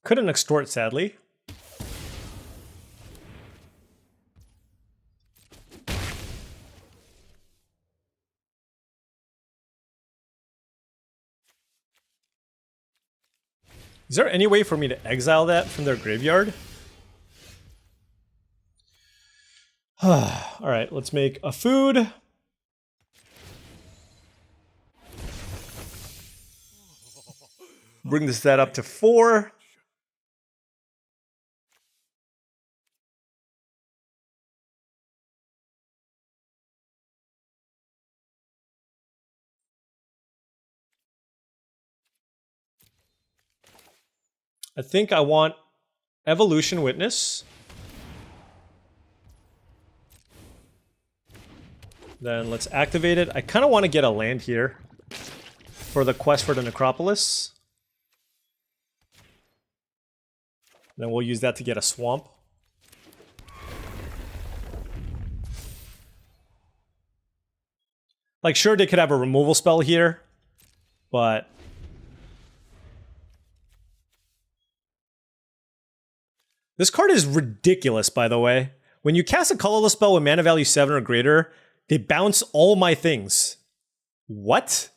Couldn't extort, sadly. Is there any way for me to exile that from their graveyard? Alright, let's make a food. Bring this stat up to 4. I think I want Evolution Witness. Then let's activate it. I kind of want to get a land here for the quest for the Necropolis. Then we'll use that to get a swamp. Like, sure, they could have a removal spell here, but... this card is ridiculous, by the way. When you cast a colorless spell with mana value 7 or greater, they bounce all my things. What?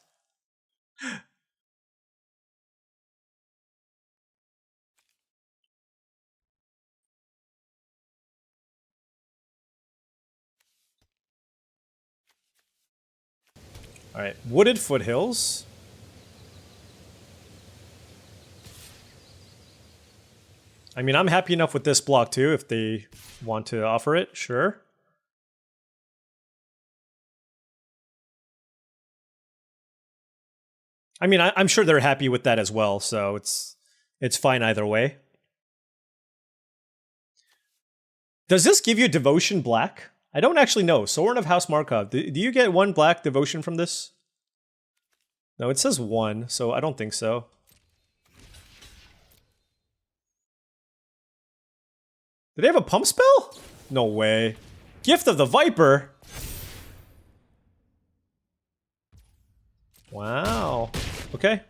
Alright, Wooded Foothills. I mean, I'm happy enough with this block too, if they want to offer it, sure. I mean, I'm sure they're happy with that as well, so it's fine either way. Does this give you Devotion Black? I don't actually know. Sorin of House Markov. Do you get 1 black Devotion from this? No, it says 1, so I don't think so. Do they have a pump spell? No way. Gift of the Viper? Wow. Okay.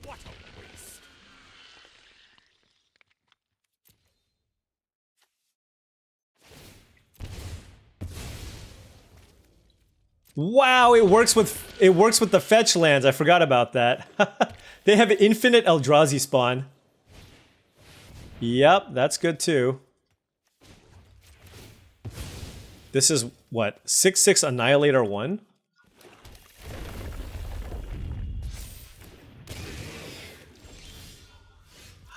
What a waste. Wow, it works with the fetch lands. I forgot about that. They have infinite Eldrazi spawn. Yep, that's good too. This is what? 6/6 Annihilator 1?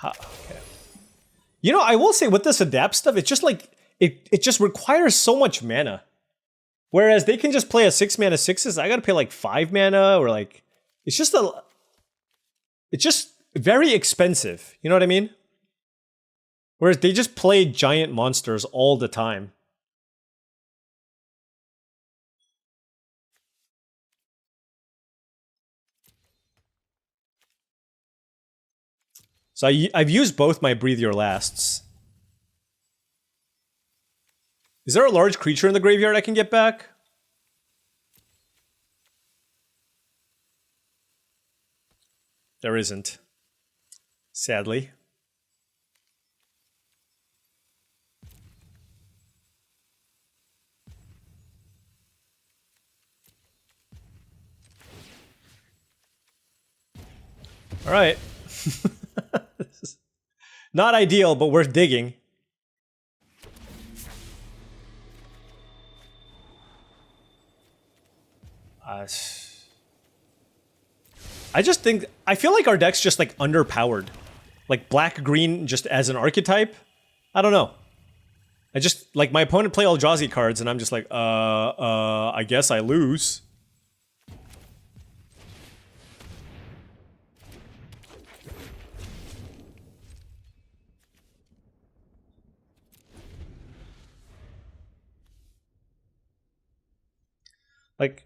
Okay. You know, I will say with this adapt stuff, it's just like it just requires so much mana. Whereas they can just play a 6 mana 6s, I gotta pay like 5 mana, or like it's just very expensive. You know what I mean? Whereas they just play giant monsters all the time. So I've used both my Breathe Your Lasts. Is there a large creature in the graveyard I can get back? There isn't. Sadly. All right. This is not ideal, but worth digging. I just think, I feel like our deck's just like underpowered. Like black-green just as an archetype. I don't know. I just, like my opponent play Eldrazi cards and I'm just like, I guess I lose. Like,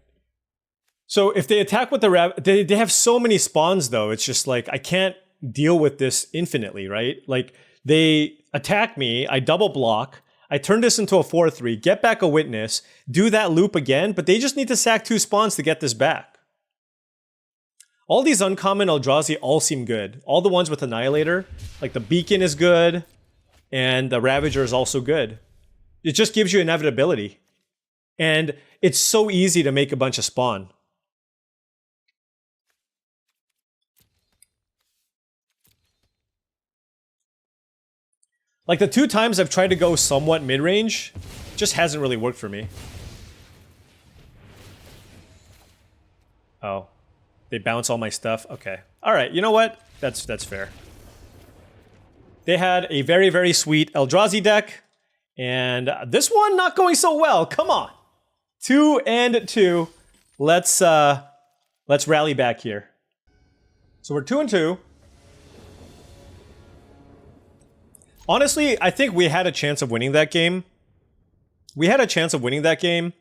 so if they attack with the they have so many spawns though. It's just like I can't deal with this infinitely, right? Like they attack me, I double block, I turn this into a 4/3, get back a witness, do that loop again, but they just need to sack 2 spawns to get this back. All these uncommon Eldrazi all seem good. All the ones with Annihilator, like the Beacon is good, and the Ravager is also good. It just gives you inevitability. And it's so easy to make a bunch of spawn. Like the 2 times I've tried to go somewhat mid-range, just hasn't really worked for me. Oh. They bounce all my stuff? Okay. Alright, you know what? That's fair. They had a very, very sweet Eldrazi deck, and this one not going so well. Come on. 2 and 2. Let's rally back here. So we're 2 and 2. Honestly, I think we had a chance of winning that game. We had a chance of winning that game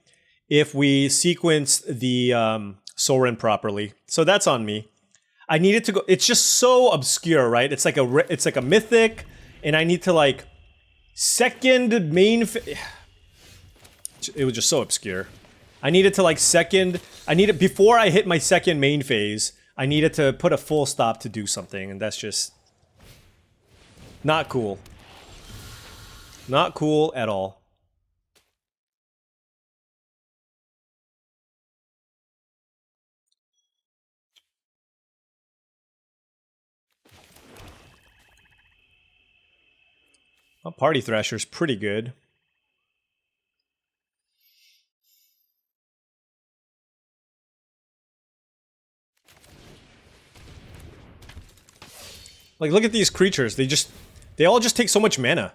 if we sequenced the Sorin properly. So that's on me. I needed to go. It's just so obscure, right? It's like a mythic, and I need to like second main. It was just so obscure. I needed to like before I hit my second main phase, I needed to put a full stop to do something, and that's just not cool. Not cool at all. Well, Party Thrasher's pretty good. Like, look at these creatures. They all just take so much mana.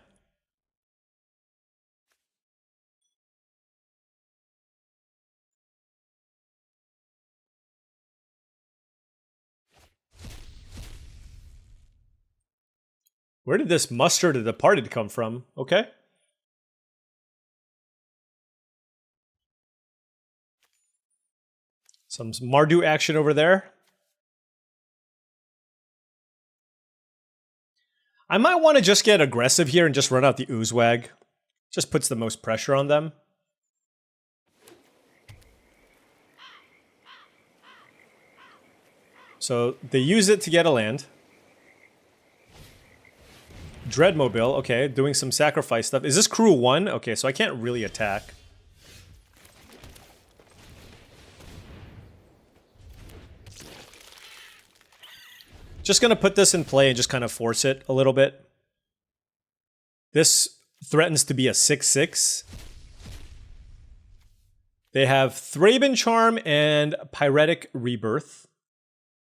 Where did this Mustard of the Departed come from? Okay. Some Mardu action over there. I might want to just get aggressive here and just run out the Oozewag. Just puts the most pressure on them. So they use it to get a land. Dreadmobile, okay, doing some sacrifice stuff. Is this crew 1? Okay, so I can't really attack. Just gonna put this in play and just kind of force it a little bit. This threatens to be a 6/6. They have Thraben Charm and Pyretic Rebirth.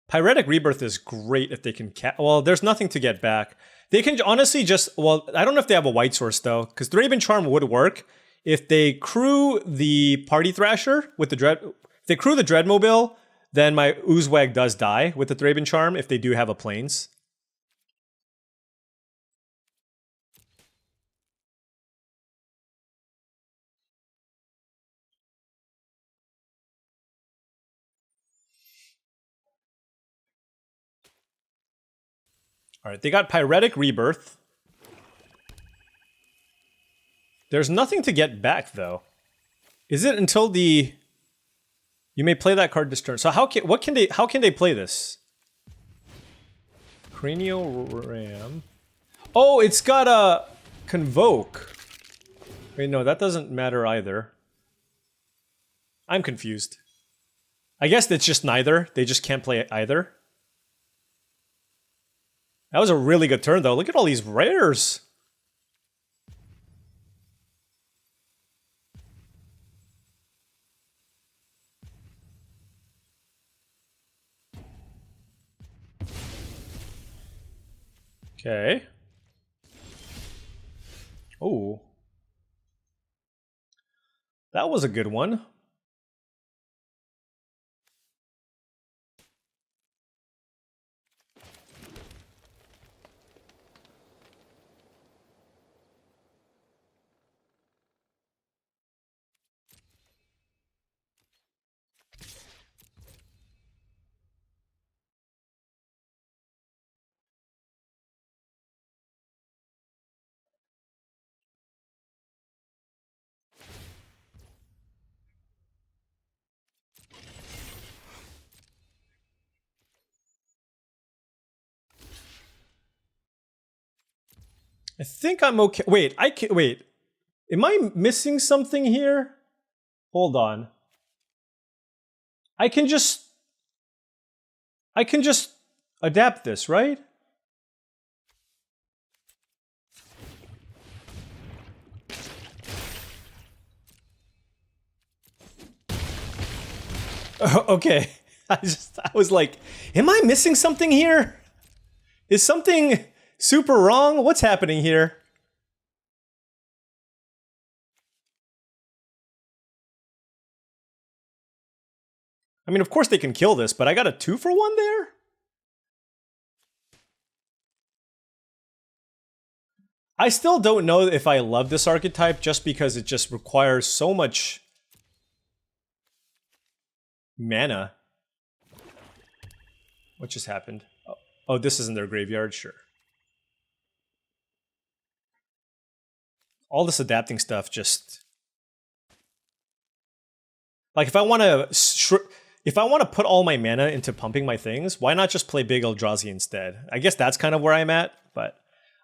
Pyretic Rebirth is great if they can well, there's nothing to get back. They can honestly just, well, I don't know if they have a white source though, because Thraben Charm would work if they crew the Party Thrasher with the If they crew the Dreadmobile, then my Oozewag does die with the Thraben Charm if they do have a Plains. Alright, they got Pyretic Rebirth. There's nothing to get back, though. Is it until the... You may play that card this turn. So how can they play this? Cranial Ram. Oh, it's got a Convoke. Wait, no, that doesn't matter either. I'm confused. I guess it's just neither. They just can't play either. That was a really good turn, though. Look at all these rares. Okay. Oh. That was a good one. I think I'm okay. Wait, wait. Am I missing something here? Hold on. I can just adapt this, right? Okay. I was like, am I missing something here? Is something super wrong? What's happening here? I mean, of course they can kill this, but I got a 2-for-1 there? I still don't know if I love this archetype just because it just requires so much mana. What just happened? Oh, this is in their graveyard? Sure. All this adapting stuff just... Like, if I want to put all my mana into pumping my things, why not just play big Eldrazi instead? I guess that's kind of where I'm at, but...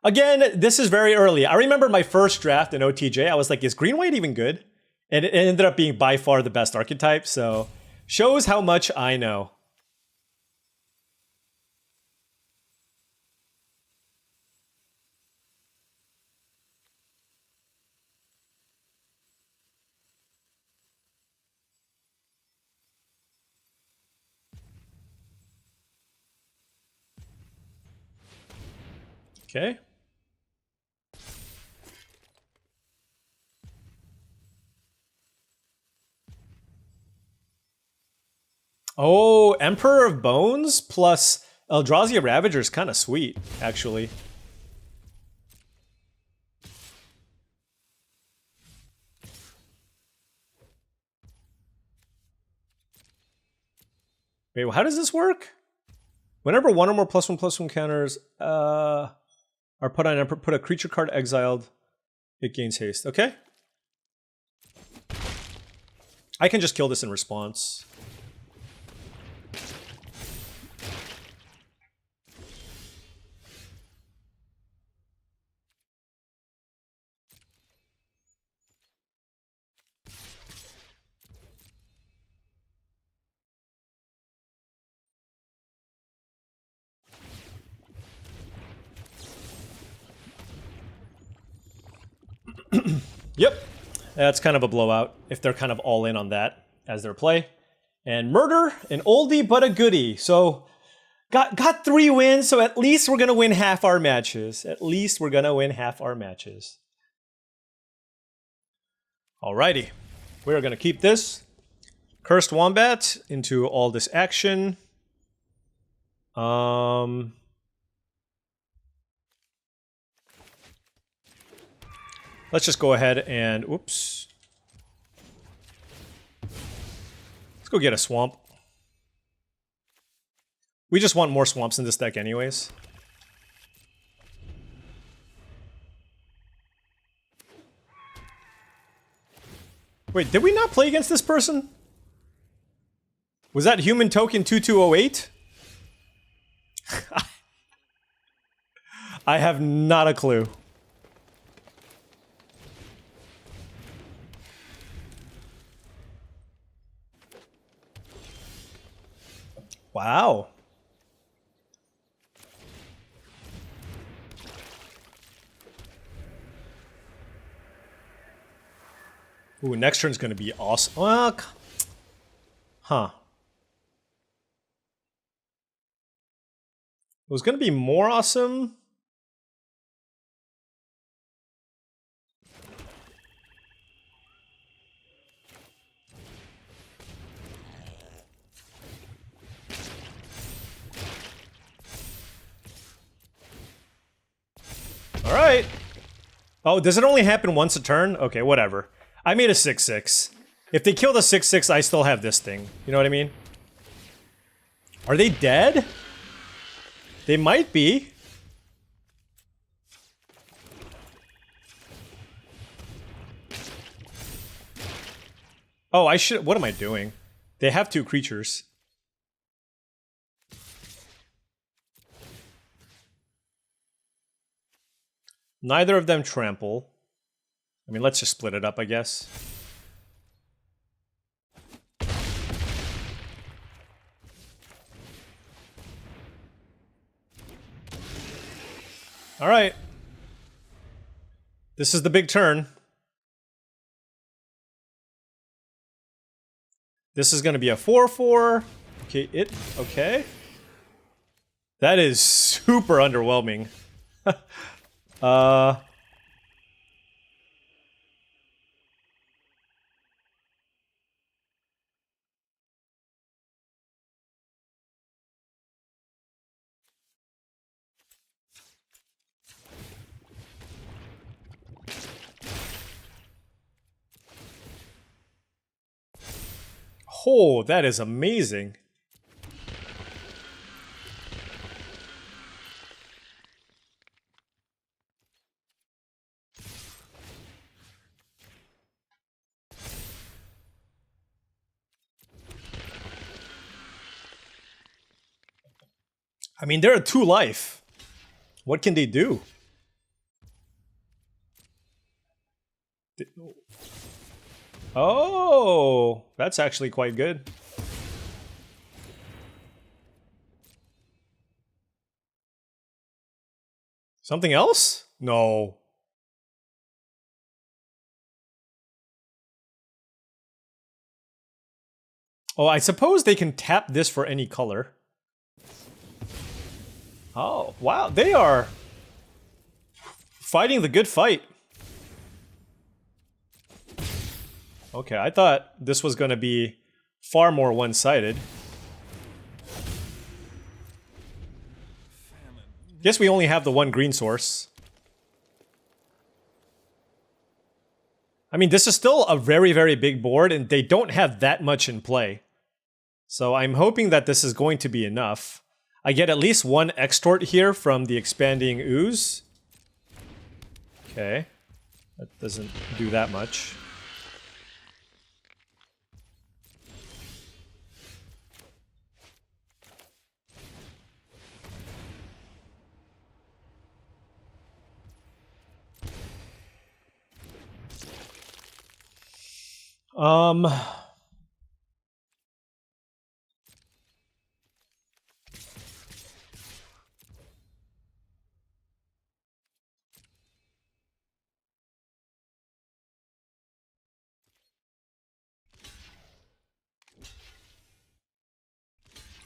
Again, this is very early. I remember my first draft in OTJ, I was like, is green-white even good? And it ended up being by far the best archetype, so... Shows how much I know. Okay. Oh, Emperor of Bones plus Eldrazi Ravager is kind of sweet, actually. Wait, how does this work? Whenever one or more +1/+1 counters are put on Emperor, put a creature card exiled, it gains haste. Okay. I can just kill this in response. Yep. That's kind of a blowout if they're kind of all in on that as their play. And Murder, an oldie but a goodie. So got 3 wins, so at least we're going to win half our matches. At least we're going to win half our matches. Alrighty. We're going to keep this Cursed Wombat into all this action. Let's just go ahead and, oops. Let's go get a swamp. We just want more swamps in this deck anyways. Wait, did we not play against this person? Was that Human Token 2208? I have not a clue. Wow. Ooh, next turn's gonna be awesome. Well, huh. It was gonna be more awesome. All right. Oh, does it only happen once a turn? Okay, whatever. I made a 6/6. If they kill the 6/6, I still have this thing. You know what I mean? Are they dead? They might be. Oh, I should. What am I doing? They have 2 creatures. Neither of them trample. I mean, let's just split it up, I guess. All right. This is the big turn. This is going to be a 4/4. Okay, okay. That is super underwhelming. Oh, that is amazing. I mean, they're a 2 life. What can they do? Oh, that's actually quite good. Something else? No. Oh, I suppose they can tap this for any color. Oh, wow, they are... fighting the good fight. Okay, I thought this was going to be far more one-sided. Guess we only have the one green source. I mean, this is still a very, very big board, and they don't have that much in play. So I'm hoping that this is going to be enough. I get at least one extort here from the expanding ooze. Okay. That doesn't do that much.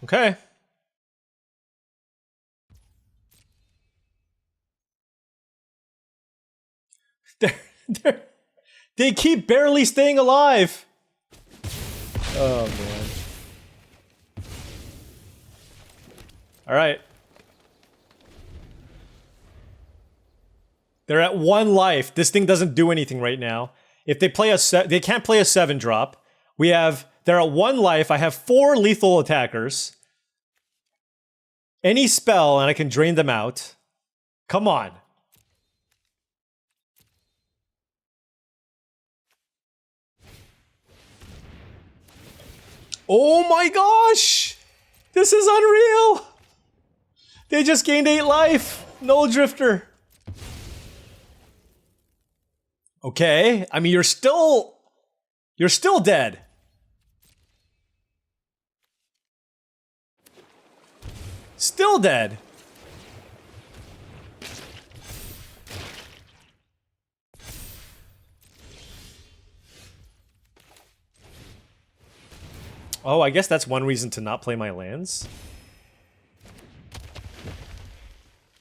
Okay. They keep barely staying alive. Oh, man. All right. They're at 1 life. This thing doesn't do anything right now. If they play they can't play a 7-drop. They're at 1 life. I have 4 lethal attackers. Any spell and I can drain them out. Come on. Oh my gosh! This is unreal! They just gained 8 life! Null Drifter. Okay, I mean you're still dead. Still dead. Oh, I guess that's one reason to not play my lands.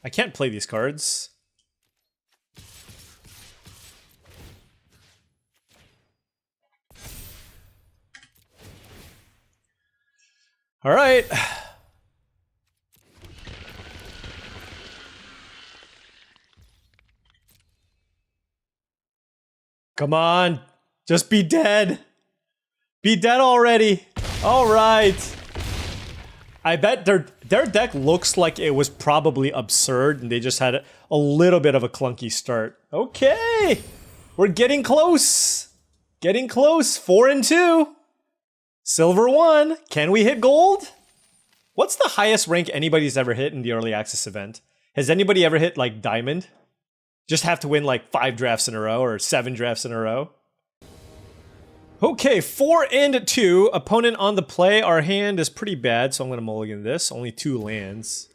I can't play these cards. All right. Come on. Just be dead. Be dead already. All right. I bet their deck looks like it was probably absurd and they just had a little bit of a clunky start. Okay. We're getting close. Getting close. 4 and 2. Silver 1. Can we hit gold? What's the highest rank anybody's ever hit in the early access event? Has anybody ever hit like diamond? Just have to win like 5 drafts in a row or 7 drafts in a row? Okay, 4 and 2. Opponent on the play. Our hand is pretty bad, so I'm going to mulligan this. Only 2 lands.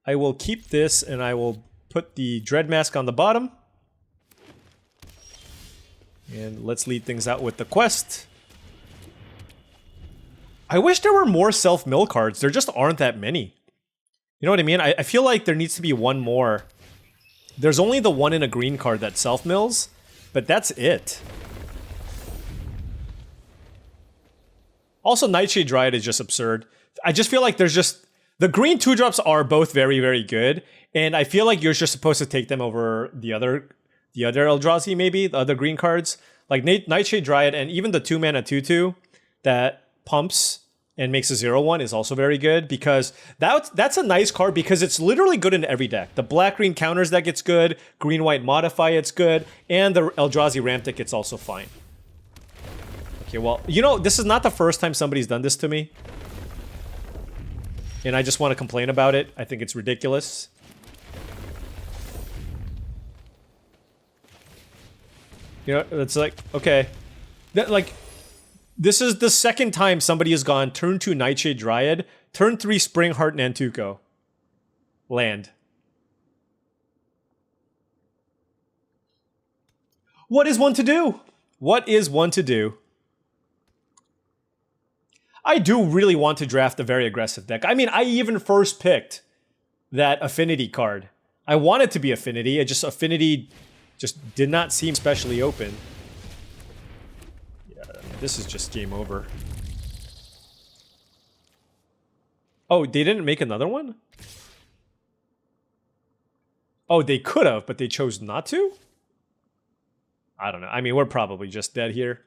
I will keep this, and I will put the Dread Mask on the bottom. And let's lead things out with the quest. I wish there were more self-mill cards. There just aren't that many. You know what I mean? I feel like there needs to be one more. There's only the 1 in a green card that self-mills, but that's it. Also, Nightshade Dryad is just absurd. I just feel like there's just... The green 2-drops are both very, very good, and I feel like you're just supposed to take them over the other Eldrazi, maybe, the other green cards. Like Nightshade Dryad and even the 2-mana 2/2 that pumps and makes a 0/1 is also very good, because that's a nice card because it's literally good in every deck. The black-green counters that gets good, green-white modify it's good, and the Eldrazi ramp deck it's also fine. Okay, well, you know, this is not the first time somebody's done this to me. And I just want to complain about it. I think it's ridiculous. You know, it's like, okay. This is the second time somebody has gone turn 2 Nightshade Dryad, turn 3 Springheart Nantuko. Land. What is one to do? What is one to do? I do really want to draft a very aggressive deck. I mean, I even first picked that Affinity card. I want it to be Affinity. Affinity just did not seem especially open. Yeah, this is just game over. Oh, they didn't make another one? Oh, they could have, but they chose not to? I don't know. I mean, we're probably just dead here.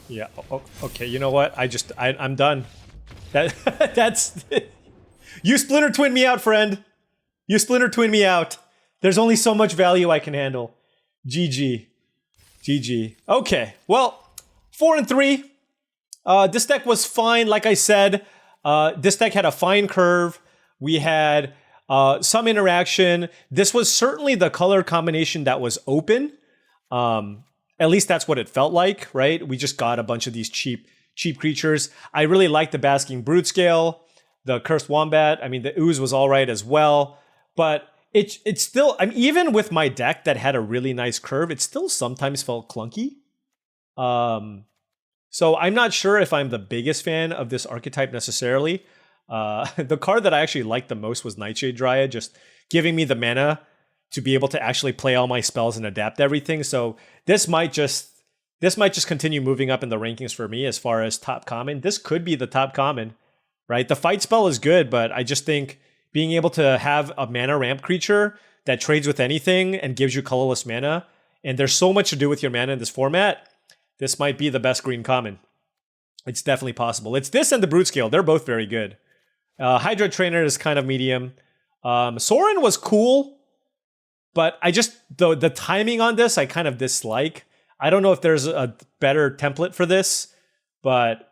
Yeah. Okay. You know what? I'm done. That's. You Splinter Twin me out, friend. You Splinter Twin me out. There's only so much value I can handle. GG. GG. Okay. Well, 4-3. This deck was fine. Like I said, this deck had a fine curve. We had some interaction. This was certainly the color combination that was open. At least that's what it felt like, right? We just got a bunch of these cheap creatures. I really liked the Basking Brute Scale, the Cursed Wombat. I mean, the Ooze was all right as well. But it's still, I mean, even with my deck that had a really nice curve, it still sometimes felt clunky. So I'm not sure if I'm the biggest fan of this archetype necessarily. The card that I actually liked the most was Nightshade Dryad, just giving me the mana to be able to actually play all my spells and adapt everything. So this might just continue moving up in the rankings for me as far as top common. This could be the top common, right? The fight spell is good, but I just think being able to have a mana ramp creature that trades with anything and gives you colorless mana, and there's so much to do with your mana in this format, this might be the best green common. It's definitely possible. It's this and the Brute Scale. They're both very good. Hydra Trainer is kind of medium. Sorin was cool, but I just, the timing on this, I kind of dislike. I don't know if there's a better template for this, but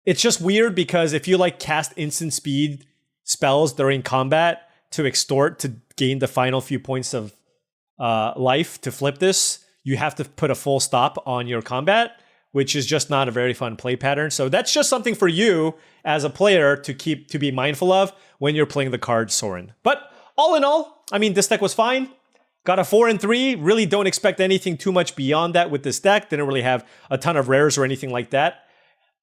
it's just weird because if you like cast instant speed spells during combat to extort to gain the final few points of life to flip this, you have to put a full stop on your combat, which is just not a very fun play pattern. So that's just something for you as a player to be mindful of when you're playing the card Sorin. But all in all, I mean, this deck was fine. Got a 4-3. Really don't expect anything too much beyond that with this deck. Didn't really have a ton of rares or anything like that.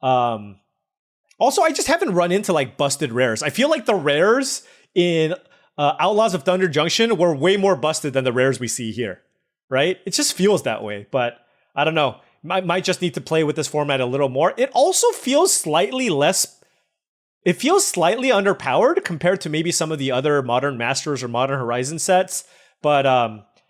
Also, I just haven't run into like busted rares. I feel like the rares in Outlaws of Thunder Junction were way more busted than the rares we see here, right? It just feels that way, but I don't know. Might just need to play with this format a little more. It also feels slightly less. It feels slightly underpowered compared to maybe some of the other Modern Masters or Modern Horizon sets. But,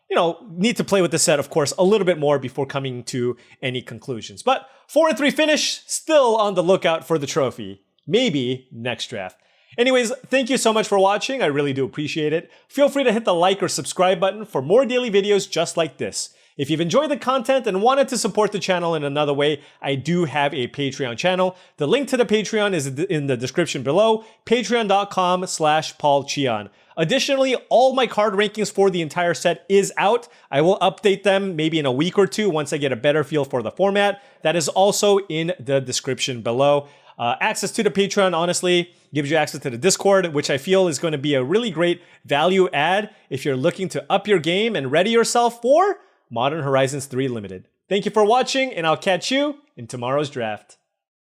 you know, need to play with the set, of course, a little bit more before coming to any conclusions. But 4-3 finish, still on the lookout for the trophy. Maybe next draft. Anyways, thank you so much for watching. I really do appreciate it. Feel free to hit the like or subscribe button for more daily videos just like this. If you've enjoyed the content and wanted to support the channel in another way, I do have a Patreon channel. The link to the Patreon is in the description below, patreon.com/paulcheon. Additionally, all my card rankings for the entire set is out. I will update them maybe in a week or two once I get a better feel for the format. That is also in the description below. Access to the Patreon, honestly, gives you access to the Discord, which I feel is going to be a really great value add if you're looking to up your game and ready yourself for Modern Horizons 3 Limited. Thank you for watching, and I'll catch you in tomorrow's draft.